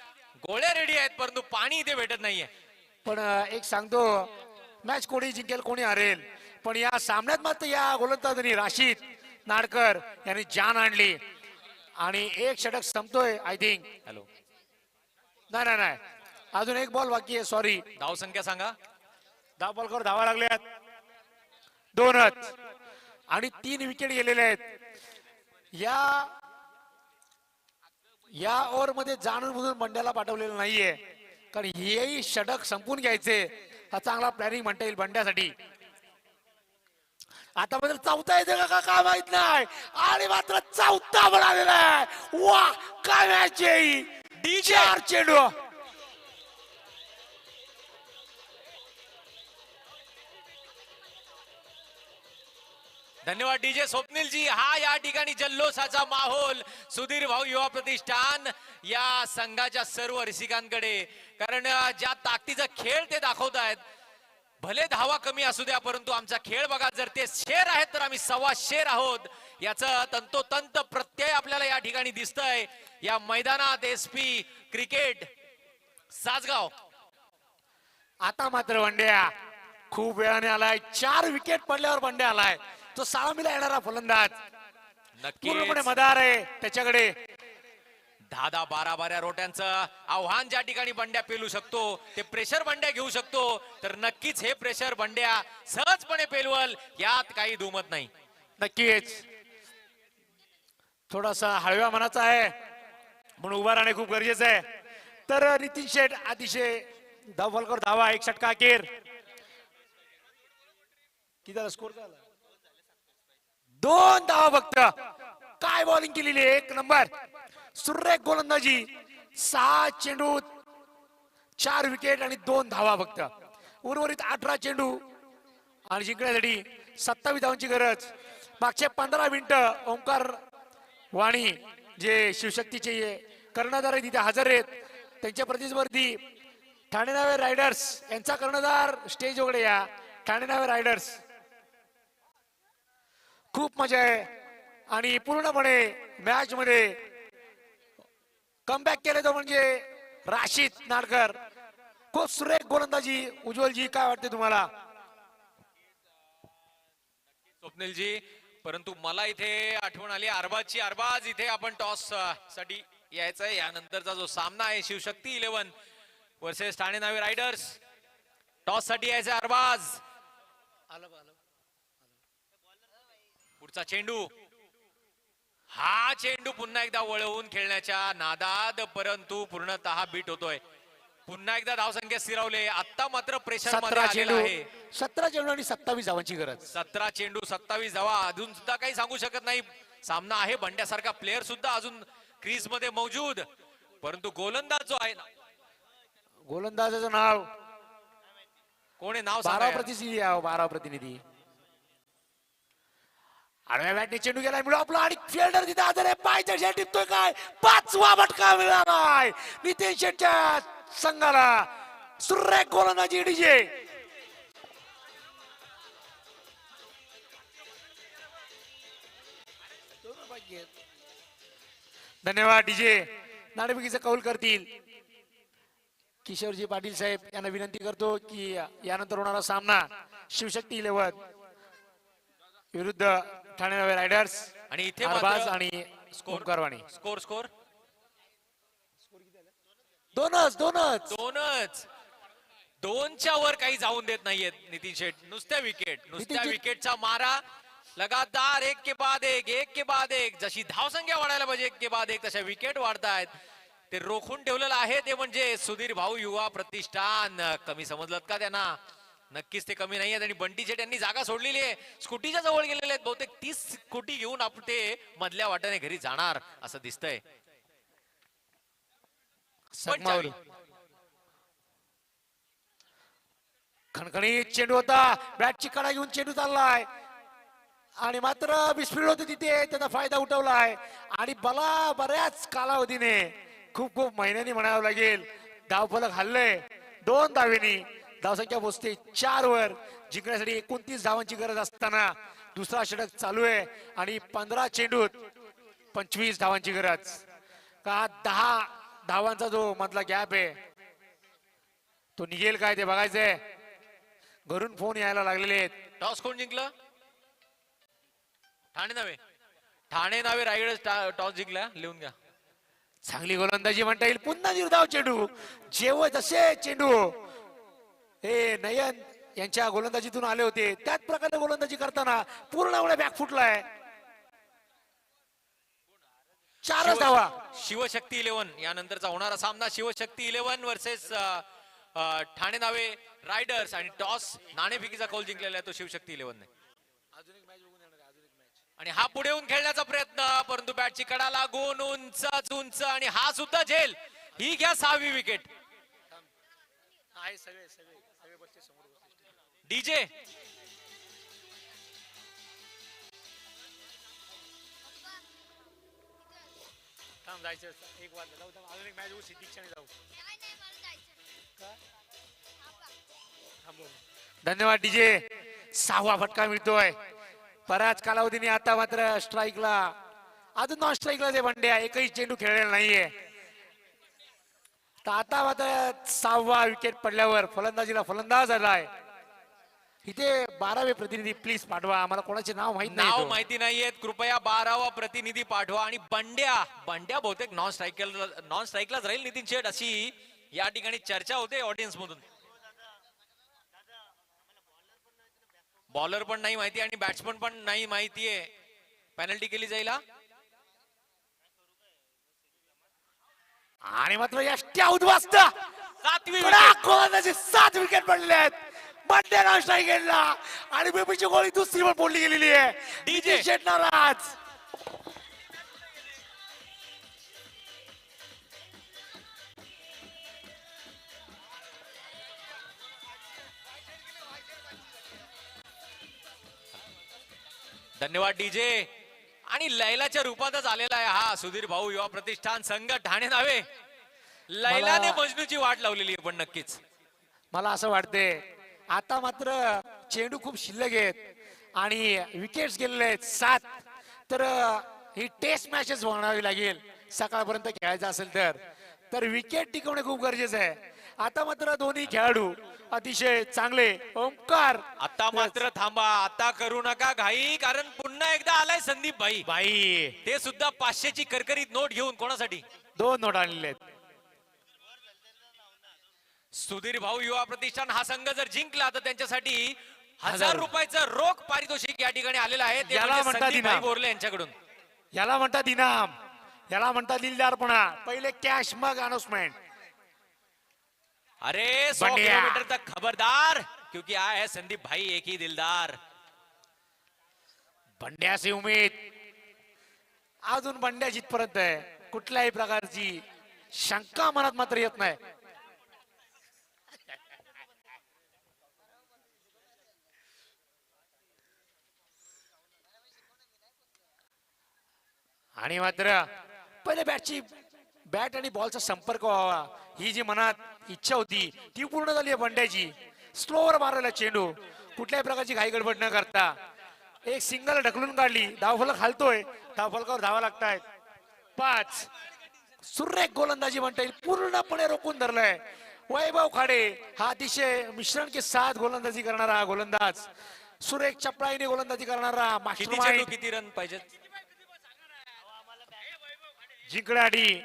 गोळ्या रेडी आहेत परंतु पाणी इथे भेटत नाहीये. पण एक सांगतो, मॅच कोणी जिंकेल कोणी हरेल, पण या सामन्यात मात्र या गोलंदाजांनी राशीद नाडकर यांनी जान आणली. आणि एक षटक संपतोय आय थिंक. हॅलो, नाही नाही नाही, अजून एक बॉल बाकी आहे. सॉरी. धाव संख्या सांगा. धाव बॉलवर धावा लागल्यात 2च आणि 3 विकेट गेलेले आहेत. या ओव्हर मध्ये जाणून बुजून बंड्याला पाठवलेलं नाहीये, कारण हेही षटक संपून घ्यायचे. हा चांगला प्लॅनिंग म्हणता येईल बंड्यासाठी. आता मात्र चौथा येते का काय माहित नाही, आणि मात्र चौथा बनालेला आहे. वा, काय मॅच आहे. 4 चेंडू. धन्यवाद डीजे. स्वप्नील जी, हा या ठिकाणी जल्लोषाचा माहोल सुधीर भाऊ युवा प्रतिष्ठान या संघाच्या सर्व रसिकांकडे. कारण ज्या ताकदीचा खेळ ते दाखवत आहेत, भले धावा कमी असू द्या परंतु आमचा खेळ बघा. जर ते शेर आहेत तर आम्ही 1.25 शेर आहोत. याचं तंतोतंत प्रत्यय आपल्याला या ठिकाणी दिसतंय या मैदानात. SP cricket Sasgaon. आता मात्र बंड्या खूप वेळाने आलाय. 4 विकेट पडल्यावर बंड्या आलाय. तो साळमीला येणारा फलंदाज पूर्णपणे नक्कीच मदार आहे त्याच्याकडे. 10-10, 12-12 रोट्यांचं आव्हान ज्या ठिकाणी बंड्या पेलू शकतो, ते प्रेशर बंड्या घेऊ शकतो, तर नक्कीच हे प्रेशर बंड्या सहजपणे पेलवल, यात काही दुमत नाही. नक्कीच थोडासा हळव्या मनाचा आहे म्हणून उभा राहणे खूप गरजेचं आहे. तर नितीन शेठ अतिशय धावफलकावर धावा. 1 षटका अखेर. किती झाला स्कोर? झाला 2 धावा फक्त. काय बॉलिंग केलेली, 1 नंबर. सुरेख गोलंदाजी, 6 चेंडू 4 विकेट आणि 2 धावा फक्त. उर्वरित 18 चेंडू आणि जिंकण्यासाठी 27 धावांची गरज. मागचे 15 मिनिटं ओंकार वाणी जे शिवशक्तीचे कर्णधार आहेत तिथे हजर आहेत. त्यांच्या प्रतिस्पर्धी ठाणे नावे रायडर्स यांचा कर्णधार स्टेज वगैरे या. ठाणे नावे रायडर्स खूप मजा आहे आणि पूर्णपणे मॅच मध्ये कमबॅक केले तो म्हणजे राशिद नाडकर. खूप सुरेख गोलंदाजी. उज्ज्वलजी काय वाटते तुम्हाला? स्वप्नीलजी, परंतु मला इथे आठवण आली अरबाजची. अरबाज इथे आपण टॉस साठी यायचंय. यानंतरचा जो सामना आहे शिवशक्ती 11 वर्सेस ठाणे नावे रायडर्स, टॉस साठी यायचंय अरबाज. पुढचा चेंडू, हा चेंडू पुन्हा एकदा वळवून खेळण्याच्या नादात, परंतु पूर्णतः बीट होतोय. पुन्हा एकदा धावसंख्या स्थिरावले. आता मात्र प्रेशर मध्ये 17 आलेला चेंडू आहे. 17 चेंडू आणि 27 धावांची गरज. 17 चेंडू 27 धावा. अजून सुद्धा काही सांगू शकत नाही. सामना आहे. बंड्यासारखा प्लेअर सुद्धा अजून क्रीज मध्ये मौजूद, परंतु गोलंदाज जो आहे ना, गोलंदाजाचं नाव कोण आहे? नाव 12 सांगा. प्रतिनिधी आहे. 12 प्रतिनिधी. आडव्या बॅटने चेंडू गेलाय मिळू आपला आणि फिल्डर तिथे हजर आहे. पायच्या शेट टिपतोय काय? 5वा फटका मिळालाय नितीन शेटच्या संघाला. सुरेख गोलंदाजी डीजे. धन्यवाद डीजे. नाणेफेकीचा कौल करतील किशोरजी पाटील साहेब यांना विनंती करतो की यानंतर होणारा सामना शिवशक्ती 11 विरुद्ध ठाणे नावे रायडर्स आणि इथे अरबाज मात्र आणि ओंकारवाणी. स्कोर स्कोर दोनच दोनच्या वर काही जाऊन देत नाहीयेत नितीन शेठ. नुसत्या नितीन- विकेटचा मारा लगातार एक के बाद एक. जशी धावसंख्या वाढायला पाहिजे एक के बाद एक, तशा विकेट वाढतायत. ते रोखून ठेवलेलं आहे ते म्हणजे सुधीर भाऊ युवा प्रतिष्ठान. कमी समजलं का त्यांना? नक्कीच ते कमी नाहीयेत. आणि बंटी शेट यांनी जागा सोडलेली आहे. स्कूटीच्या जवळ गेलेले आहेत. बहुतेक 30 स्कूटी घेऊन आपण ते मधल्या वाट्याने घरी जाणार असं दिसतंय. सकमावली. खणखणीत चेंडू होता. बॅटची कडा घेऊन चेंडू चाललाय आणि मात्र बिस्फिड होते तिथे. त्याचा फायदा उठवलाय आणि बऱ्याच कालावधीने खूप महिन्यांनी म्हणावं लागेल धावफलक हल्ले. 2 धावेनी धावसंख्या पोहोचते 4 वर. जिंकण्यासाठी 29 धावांची गरज असताना दुसरा षटक चालू आहे आणि 15 चेंडूत 25 धावांची गरज. का 10 धावांचा जो मधला गॅप आहे तो निघेल काय ते बघायचंय. घरून फोन यायला लागलेले आहेत. टॉस कोण जिंकलं? ठाणे नावे रायडर्स टॉस जिंकला. लिहून घ्या. चांगली गोलंदाजी म्हणता येईल. पुन्हा निर्धाव चेंडू. जेव्हा जसे चेंडू हे नयन यांच्या गोलंदाजीतून आले होते त्याच प्रकारे गोलंदाजी करताना पूर्ण एवढा बॅक फुटलाय. 4च धावा. शिवशक्ती 11 यानंतरचा होणारा सामना शिवशक्ती 11 वर्सेस ठाणे नावे रायडर्स. आणि टॉस नाणेफेकीचा कौल जिंकलेला आहे तो शिवशक्ती 11 ने. आणि हा पुढे येऊन खेळण्याचा प्रयत्न, परंतु बॅटची कडा लागून उंच आणि हा सुद्धा झेल. ही घ्या 6वी विकेट. डीजे धन्यवाद डीजे. 6वा फटका मिळतोय बऱ्याच कालावधीने. आता मात्र स्ट्राईकला अजून नॉन स्ट्राईकला जे बंड्या एकही चेंडू खेळलेला नाहीये. तर आता मात्र 6वा विकेट पडल्यावर फलंदाजीला फलंदाज आलाय. इथे 12वे प्रतिनिधी प्लीज पाठवा. आम्हाला कोणाचे नाव माहिती नाहीयेत. कृपया 12वा प्रतिनिधी पाठवा. आणि बंड्या बहुतेक नॉन स्ट्राईकलाच राहील नितीन शेठ अशी या ठिकाणी चर्चा होते ऑडियन्स मधून. बॉलर पण नाही माहिती आणि बॅट्समन पण नाही माहितीये. पेनल्टी केली जाईल. आणि मात्र यष्ट्या उद्ध्वस्त. 7वी गोलंदाजी 7 विकेट पडले आहेत. बंड्या नॉन स्ट्राईकला आणि बेबीची गोळी दुसरीवर फोडली गेलेली आहे. डीजे शेट नाराज. धन्यवाद डीजे. आणि लैलाच्या रूपातच आलेला आहे हा सुधीर भाऊ युवा प्रतिष्ठान संघ ठाणे नावे. लैलाने मजनूची वाट लावलेली आहे पण नक्कीच. मला असं वाटतंय आता मात्र चेंडू खूप शिल्लक आहेत आणि विकेट्स गेलेले आहेत 7. तर ही टेस्ट मॅचेस म्हणावी लागेल सकाळपर्यंत खेळायचं असेल तर विकेट टिकवणे खूप गरजेचं आहे. आता मात्र दोन्ही खेळाडू अतिशय चांगले. ओंकार आता मात्र थांबा, आता करू नका घाई, कारण पुन्हा एकदा आलाय संदीप भाई. बाई ते सुद्धा 500 ची करकरीत नोट घेऊन. कोणासाठी? 2 नोट आणलेले आहेत. सुधीर भाऊ युवा प्रतिष्ठान हा संघ जर जिंकला तर त्यांच्यासाठी 1000 रुपयाचं रोख पारितोषिक या ठिकाणी आलेलं आहे. ते याला म्हणजे म्हणतात संदीप भाई इनाम. बोरले यांच्याकडून. याला म्हणतात इनाम, याला म्हणतात दिलदारपणा. पहिले कॅश मग अनाउन्समेंट. अरे 100 बंड्या. किलोमीटर तक खबरदार, क्योंकि आया है संदीप भाई एक ही दिलदार. बंड्याची उमेद अजून बंड्या जिथपर्यंत आहे कुठल्याही प्रकारची शंका मनात मात्र येत नाही. आणि मात्र पहिले बॅट आणि बॉलचा संपर्क व्हावा ही जी मनात इच्छा होती ती पूर्ण झाली आहे बंड्याची. स्लोवर मारलेला चेंडू, कुठल्याही प्रकारची घाई गडबड न करता एक सिंगल ढकलून काढली. धावफलक हालतोय, धावफलकावर धावा लागतायत 5. सुरेख गोलंदाजी म्हणता येईल, पूर्णपणे रोखून धरलाय. वैभव खाडे हा अतिशय मिश्रण के साथ गोलंदाजी करणारा गोलंदाज, सुरेख चपळाईने गोलंदाजी करणारा किती मास्टरमाइंड. चेंडू किती रन पाहिजेत? जिंकण्याआधी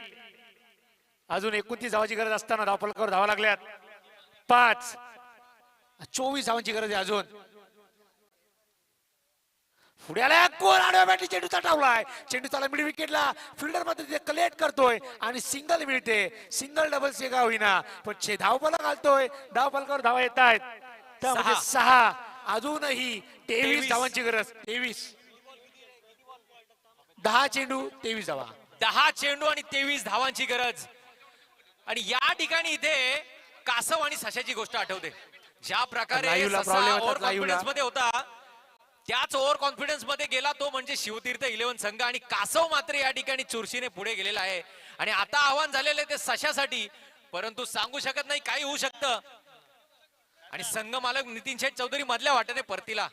अजून 29 धावाची गरज असताना धावफलकावर धावा लागल्यात 5. 24 धावांची गरज आहे अजून. पुढे आलाय अंकुर, आडव्या बॅटरी चेंडूचा टावलाय. चेंडू चाला मिड विकेटला, फिल्डर मात्र तिथे कलेक्ट करतोय आणि सिंगल मिळते. सिंगल डबल से का होईना पण धावफलक घालतोय. धावफलकावर धावा येत आहेत त्यामध्ये 6. अजूनही 23 धावांची गरज. 23 10 चेंडू 23 धावा. 10 चेंडू आणि 23 धावांची गरज. आणि या ठिकाणी इथे कासव आणि सशाची गोष्ट आठवते. ज्या प्रकारे लाईव्हला ससा प्रॉब्लेम ओव्हर होता, लाईव्हला. कॉन्फिडन्स मध्ये होता, त्याच ओव्हर कॉन्फिडन्स मध्ये गेला तो म्हणजे शिवतीर्थ 11 संघ. आणि कासव मात्र या ठिकाणी चुरशीने पुढे गेलेला आहे. आणि आता आव्हान झालेलं आहे ते सशासाठी, परंतु सांगू शकत नाही, काही होऊ शकतं. आणि संघ मालक नितीन शेठ चौधरी मधल्या वाटेने परतीला.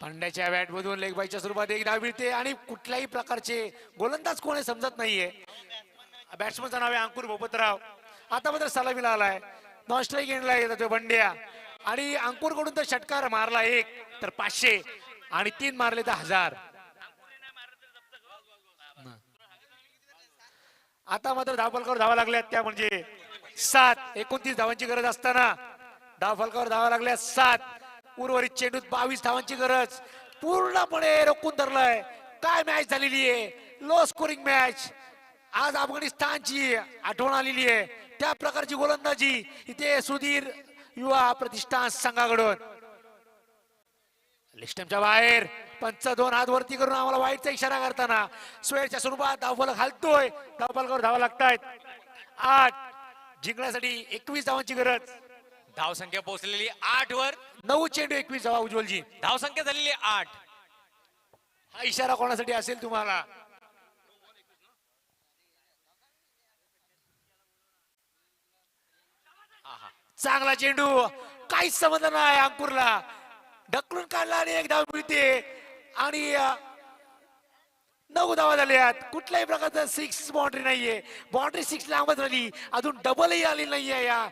पंड्याच्या बॅट मधून लेग बायच्या स्वरूपात एक धाव मिळते आणि कुठल्याही प्रकारचे गोलंदाज कोणी समजत नाहीये. बॅट्समनचं नाव आहे अंकुर भोपतराव. आता मात्र सलामीला आलाय. नॉन स्ट्राईक एंडला येतो बंड्या आणि अंकुर कडून तर षटकार मारला 1 तर 500 आणि 3 मारले तर 1000. आता मात्र धावफलकावर धावा लागल्यात त्या म्हणजे 7. 29 धावांची गरज असताना धावफलकावर धावा लागल्या 7. उर्वरित चेंडूत 22 धावांची गरज. पूर्णपणे रोखून धरलाय. काय मॅच झालेली आहे, लो स्कोरिंग मॅच. आज अफगाणिस्तानची आठवण आलेली आहे. त्या प्रकारची गोलंदाजी इथे सुधीर युवा प्रतिष्ठान संघाकडून. लिस्टमच्या बाहेर पंच 2 हात वरती करून आम्हाला वाईटचा इशारा करताना स्वेअरच्या स्वरूपात धावफलक हालतोय. धावफलकावर धावा लागतायत 8. जिंकण्यासाठी 21 धावांची गरज. धावसंख्या पोहोचलेली 8 वर. 9 चेंडू 21 धावा उज्ज्वलजी. धावसंख्या झालेली 8. हा इशारा कोणासाठी असेल तुम्हाला? चांगला चेंडू, काहीच समजलं नाही अंकुरला. ढकलून काढला आणि 1 धाव मिळते आणि 9 धावा झाल्यात. कुठल्याही प्रकारचं 6 बाउंड्री नाहीये. बाउंड्री 6 लांबच झाली, अजून डबलही आली नाहीये या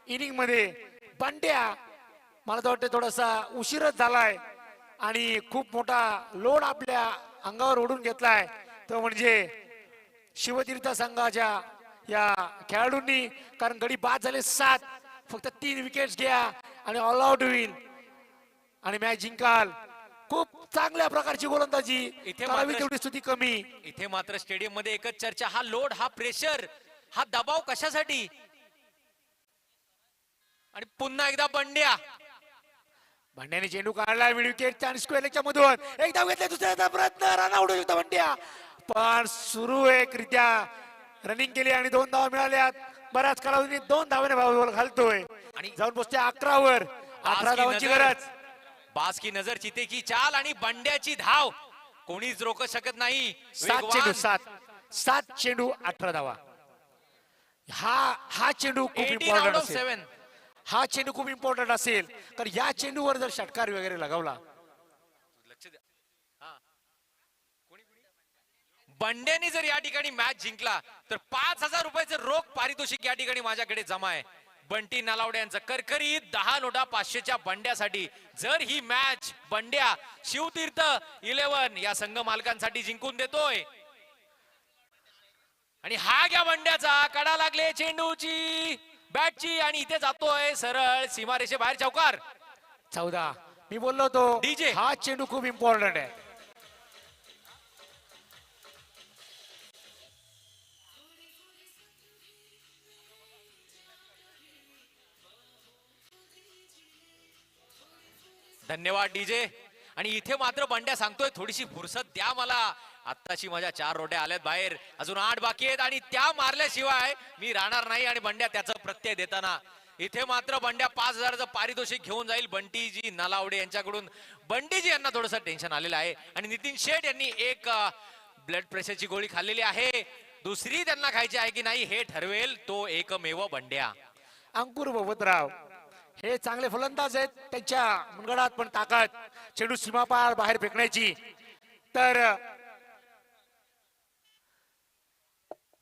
इनिंग मध्ये. बंड्या मला तर वाटतं थोडासा उशीरच झालाय आणि खूप मोठा लोड आपल्या अंगावर ओढून घेतलाय तो म्हणजे शिवतीर्थ संघाच्या या खेळाडूंनी. कारण गडी बाद झाले 7. फक्त 3 विकेट्स घ्या आणि ऑल आउट होईल आणि मॅच जिंकाल. खूप चांगल्या प्रकारची गोलंदाजी. इथे करावी मात्र- तेवढी स्तुती कमी. इथे मात्र स्टेडियम मध्ये एकच चर्चा, हा लोड, हा प्रेशर, हा दबाव कशासाठी? आणि पुन्हा एकदा बंड्या. बंड्याने चेंडू काढला मिड विकेटच्या आणि स्क्वेअर लेगच्या मधून. एक धाव घेतला, दुसऱ्याचा प्रयत्न, रन आउट होऊ शकतो बंड्या. पण सुरू एकरित्या रनिंग केली आणि 2 धावा मिळाल्यात. बऱ्याच कालावधीने 2 धावेने बॉल घालतोय आणि जाऊन पोहोचते 11 वर. 11 धावांची गरज. बास की नजर चिते की चाल आणि बंड्याची धाव कोणीच रोखू शकत नाही. 7 चेंडू वेगवान. 7 चेंडू 18 धावा. हा चेंडू खूप 18 इम्पॉर्टंट out of असेल. 7. हा चेंडू खूप इम्पॉर्टंट असेल तर या चेंडूवर जर षटकार वगैरे लगावला लक्ष द्या. हा. बंड्याने जर या ठिकाणी मॅच जिंकला तर 5,000 रुपयाचं रोख पारितोषिक या ठिकाणी माझ्याकडे जमा आहे. बंटी नलावडे यांचं करकरीत 10 नोटा 500च्या बंड्यासाठी. जर ही मॅच बंड्या शिवतीर्थ 11 या संघ मालकांसाठी जिंकून देतोय आणि हा घ्या बंड्याचा कडा लागले चेंडूची बॅटची आणि इथे जातोय सरळ सीमारेषे बाहेर चौकार. 14. मी बोललो होतो DJ. हा चेंडू खूप इम्पॉर्टंट आहे. धन्यवाद डीजे. आणि इथे मात्र बंड्या सांगतोय थोडीशी फुरसत द्या मला. आत्ताची माझ्या 4 रोट्या आल्यात बाहेर, अजून 8 बाकी आहेत आणि त्या मारल्याशिवाय मी राहणार नाही. आणि बंड्या त्याचा प्रत्यय देताना इथे मात्र बंड्या 5,000चं पारितोषिक घेऊन जाईल बंटीजी नलावडे यांच्याकडून. बंटीजी यांना थोडंसं टेन्शन आलेलं आहे आणि नितीन शेठ यांनी एक ब्लड प्रेशरची गोळी खाल्लेली आहे. दुसरी त्यांना खायची आहे की नाही हे ठरवेल तो एकमेव बंड्या. अंकुर भगवतराव हे चांगले फलंदाज आहेत. त्यांच्या मुनगडात पण ताकद, चेंडू सीमापार बाहेर फेकण्याची. तर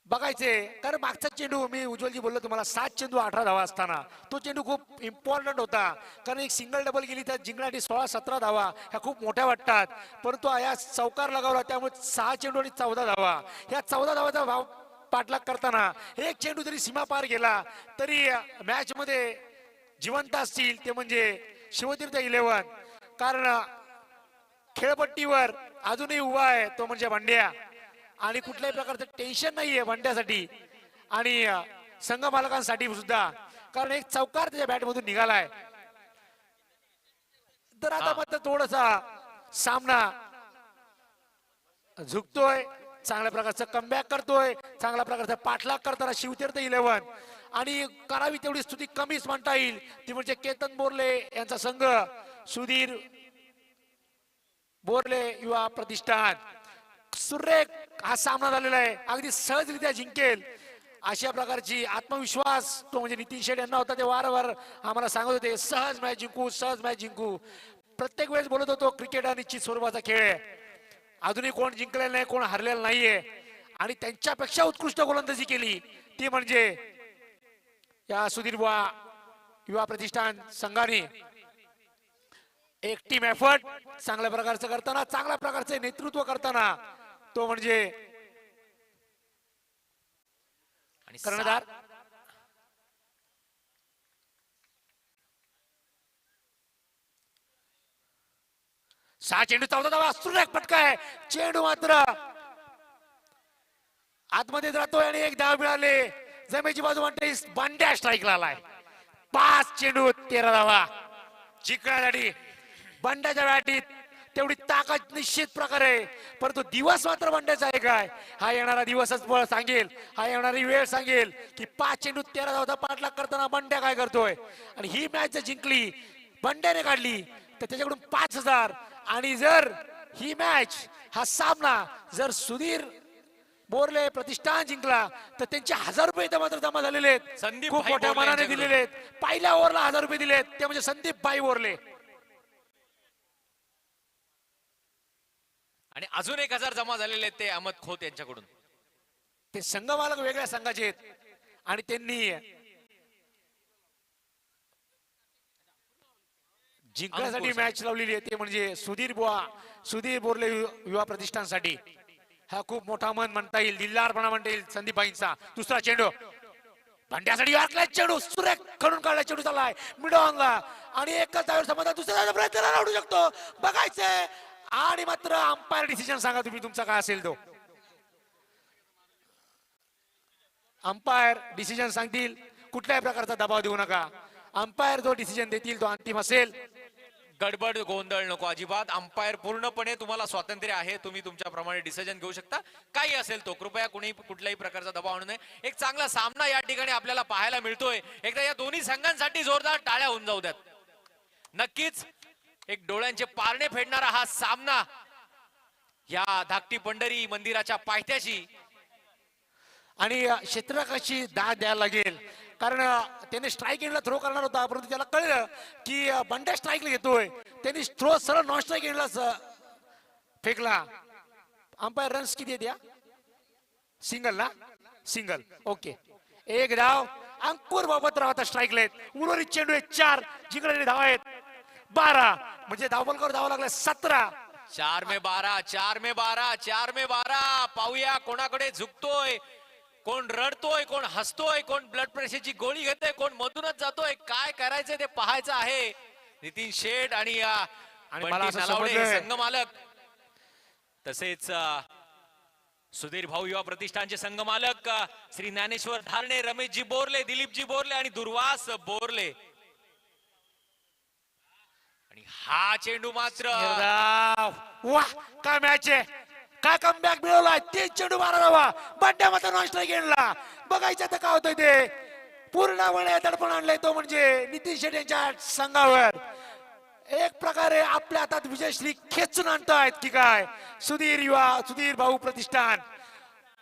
बघायचे कारण मागचा चेंडू मी उज्ज्वलजी बोललो तुम्हाला 7 चेंडू 18 धावा असताना तो चेंडू खूप इम्पॉर्टंट होता. कारण एक सिंगल डबल गेली तर जिंकण्यासाठी 16-17 धावा ह्या खूप मोठ्या वाटतात. परंतु या चौकार लगावला त्यामुळे 6 चेंडू आणि 14 धावा. या 14 धावाचा भाव पाठलाग करताना एक चेंडू जरी सीमापार गेला तरी मॅच मध्ये जिवंत असतील ते म्हणजे शिवतीर्थ 11. कारण खेळपट्टीवर अजूनही उभा आहे तो म्हणजे बंड्या आणि कुठल्याही प्रकारचं टेन्शन नाहीये बंड्यासाठी आणि संघ मालकांसाठी सुद्धा. कारण एक चौकार त्याच्या बॅट मधून निघालाय. तर आता मात्र थोडासा सामना झुकतोय, चांगल्या प्रकारचं कमबॅक करतोय, चांगल्या प्रकारचा पाठलाग करताना शिवतीर्थ 11. आणि करावी तेवढी स्तुती कमीच म्हणता येईल ती म्हणजे केतन बोरले यांचा संघ सुधीर बोरले युवा प्रतिष्ठान. सुरेख हा सामना झालेला आहे. अगदी सहजरित्या जिंकेल अशा प्रकारची आत्मविश्वास तो म्हणजे नितीन शेठ यांना होता. ते वारंवार आम्हाला सांगत होते सहज मॅच जिंकू, सहज मॅच जिंकू. प्रत्येक वेळेस बोलत होतो क्रिकेट हा निश्चित स्वरूपाचा खेळ आहे. अजूनही कोण जिंकलेलं नाही, कोण हरलेलं नाहीये. आणि त्यांच्यापेक्षा उत्कृष्ट गोलंदाजी केली ती म्हणजे या सुधीर बुवा युवा प्रतिष्ठान संघाने. एक टीम एफर्ट चांगल्या प्रकारचं करताना, चांगल्या प्रकारचे नेतृत्व करताना तो म्हणजे कर्णधार. सहा चेंडू 14 धावा. सुरेख फटका आहे. चेंडू मात्र आतमध्ये जातोय आणि एक धाव मिळाले. जमेची बाजू म्हणते बंड्या स्ट्राईकला आलाय. 5 चेंडू 13 धावा जिंकण्यासाठी बंड्याच्या बॅटीत तेवढी ताकद निश्चित प्रकारे. परंतु दिवस मात्र बंड्याचा आहे काय हा येणारा दिवसच सांगेल, हा येणारी वेळ सांगेल की 5 चेंडू 13 धावाचा पाठलाग करताना बंड्या काय करतोय. आणि ही मॅच जर जिंकली बंड्याने काढली तर त्याच्याकडून 5,000. आणि जर ही मॅच हा सामना जर सुधीर बोरले प्रतिष्ठान जिंकला तर त्यांचे 1,000 रुपये इथं मात्र जमा झालेले आहेत. संदीप खूप भाई मोठ्या बोरले मनाने यांच्याकडून. दिलेले आहेत. पहिल्या ओव्हरला 1,000 रुपये दिलेत ते म्हणजे संदीप भाई बोरले. आणि अजून 1,000 जमा झालेले आहेत ते अहमद खोत यांच्याकडून. ते संघ मालक वेगळ्या संघाचे आहेत आणि त्यांनी जिंकण्यासाठी मॅच लावलेली आहे ते म्हणजे सुधीर बोरले युवा प्रतिष्ठानसाठी. हा खूप मोठा मन म्हणता येईल, दिलदारपणा म्हणता येईल संदीप भाईंचा. दुसरा चेंडू भांड्यासाठी वाकला. चेंडू सुरेख खडून काढला. चेंडू चाललाय मिडॉनला आणि एकच धावेवर समाधान दुसऱ्या प्रयत्न लावू शकतो बघायचंय. आणि मात्र अंपायर डिसिजन सांगा तुम्ही तुमचा काय असेल तो. अंपायर डिसिजन सांगतील, कुठल्याही प्रकारचा दबाव देऊ नका. अंपायर जो डिसिजन देतील तो अंतिम असेल. गडबड गोंधळ नको अजिबात. अंपायर पूर्णपणे तुम्हाला स्वातंत्र्य आहे, तुम्ही तुमच्याप्रमाणे डिसिजन घेऊ शकता. काही असेल तो कृपया कुठल्याही प्रकारचा दबाव आणू नये. एक चांगला सामना या ठिकाणी आपल्याला पाहायला मिळतोय. एकदा या दोन्ही संघांसाठी जोरदार टाळ्या होऊन जाऊ द्यात. नक्कीच एक डोळ्यांचे पारणे फेडणारा हा सामना या धाकटी पंढरी मंदिराच्या पायथ्याशी. आणि क्षेत्ररक्षकाची दाद द्यायला लागेल, कारण त्याने स्ट्राईक एंडला थ्रो करणार होता, परंतु त्याला कळलं की बंड्या स्ट्राईकला घेतोय. त्यांनी थ्रो सरळ नॉन स्ट्राईक एंडला फेकला. अंपायर रन्स किती आहेत या? सिंगल ना? सिंगल. ओके, एक धाव. अंकुर बाबतराव आता स्ट्राईकला आहेत. उर्वरित चेंडू आहेत 4, जिंकलेले धाव आहेत 12, म्हणजे धावफलकावर धावा लागल्या 17. 4 में 12, 4 में 12, 4 में 12. पाहूया कोणाकडे झुकतोय, कोण रडतोय, कोण हसतोय, कोण ब्लड प्रेशरची गोळी घेतोय, कोण मधूनच जातोय. काय करायचंय ते पाहायचं आहे. नितीन शेठ आणि मला असं नलावडे समजलंय. संघ मालक, तसेच सुधीर भाऊ युवा प्रतिष्ठानचे संघ मालक श्री ज्ञानेश्वर धारणे, रमेशजी बोरले, दिलीपजी बोरले आणि दुर्वास बोरले. आणि हा चेंडू मात्र वाह, काय मॅच आहे, काय कमबॅक मिळवलाय. 3 चेंडू मारा धावा. बंड्या मात्र नॉन स्ट्राईक एंडला. बघायचं तर काय होतंय ते. पूर्णपणे दडपण आणलंय तो म्हणजे नितीन शेट्टी यांच्या संघावर. एक प्रकारे आपल्या हातात विजयश्री खेचून आणतायत की काय सुधीर भाऊ प्रतिष्ठान.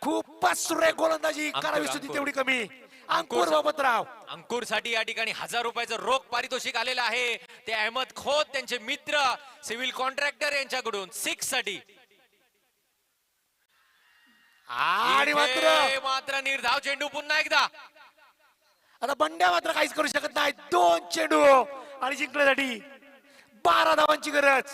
खूपच सुरेख गोलंदाजी करावी होती तेवढी कमी. अंकुर बाबतराव. अंकुर साठी या ठिकाणी 1000 रुपयाचं रोख पारितोषिक आलेलं आहे. ते अहमद खोत त्यांचे मित्र सिव्हिल कॉन्ट्रॅक्टर यांच्याकडून 6 साठी. आणि मात्र निर्धाव चेंडू पुन्हा एकदा. आता बंड्या मात्र काहीच करू शकत नाही. 2 चेंडू आणि जिंकण्यासाठी 12 धावांची गरज.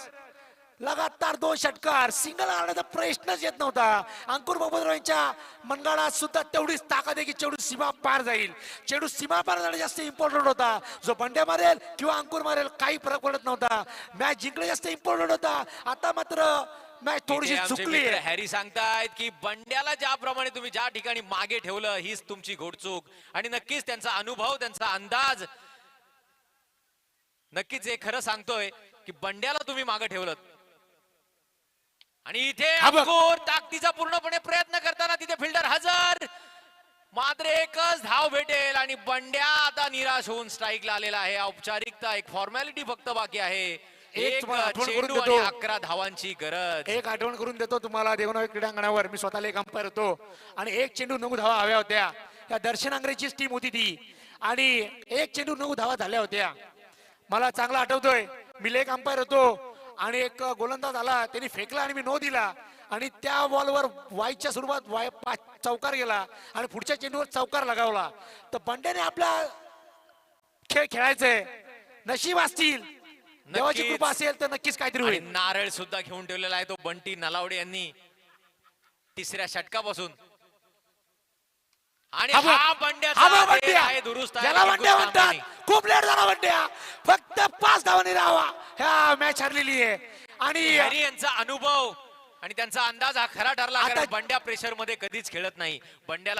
लगातार 2 षटकार. सिंगल आणण्याचा प्रश्नच येत नव्हता. अंकुर बाबतराव यांच्या मनगडात सुद्धा तेवढीच ताकद आहे की चेंडू सीमा पार जाईल. चेंडू सीमा पार जाणं जास्त इम्पॉर्टंट होता. जो बंड्या मारेल किंवा अंकुर मारेल काही फरक पडत नव्हता. मॅच जिंकणे जास्त इम्पॉर्टंट होता. आता मात्र मॅच थोडीशी चुकली. हॅरी सांगतायत की बंड्याला ज्याप्रमाणे तुम्ही ज्या ठिकाणी मागे ठेवलं हीच तुमची घोडचूक. आणि नक्कीच त्यांचा अनुभव, त्यांचा अंदाज नक्कीच हे खरं सांगतोय की बंड्याला तुम्ही मागे ठेवलं. आणि इथे अंकुर ताकदीचा पूर्णपणे प्रयत्न करताना तिथे फिल्डर हजर. मात्र एकच धाव भेटेल आणि बंड्या आता निराश होऊन स्ट्राईकला आलेला आहे. औपचारिकता, एक फॉर्मॅलिटी फक्त बाकी आहे. एक चेंडू आणि 11 धावांची गरज. एक आठवण करून देतो तुम्हाला. देवनावी क्रीडांगणावर मी स्वतःला एक अंपायर होतो आणि 1 चेंडू 9 धावा हव्या होत्या. त्या दर्शन आंग्रेचीच टीम होती ती आणि 1 चेंडू 9 धावा झाल्या होत्या. मला चांगला आठवतोय. मी लेग अंपायर होतो आणि एक गोलंदाज आला, त्यांनी फेकला आणि मी नो दिला आणि त्या बॉलवर वाईच्या स्वरूपात चौकार गेला आणि पुढच्या चेंडूवर चौकार लगावला. तर बंड्याने आपला खेळ खेळायचंय. नशीब असतील, देवाची कृपा असेल तर नक्कीच काहीतरी होईल. नारळ सुद्धा घेऊन ठेवलेला आहे तो बंटी नलावडे यांनी 3ऱ्या षटकापासून. आणि हा बंड्याचा आहे दुरुस्त. ज्याला बंड्या म्हणतात. खूप लेट झाला बंड्या. फक्त 5 धावांनी राहावा ह्या मॅच हरलेली आहे. आणि हॅरी यांचा अनुभव आणि त्यांचा अंदाज हा खरा ठरला. कारण बंड्या प्रेशर मध्ये कधीच खेळत नाही. बंड्याला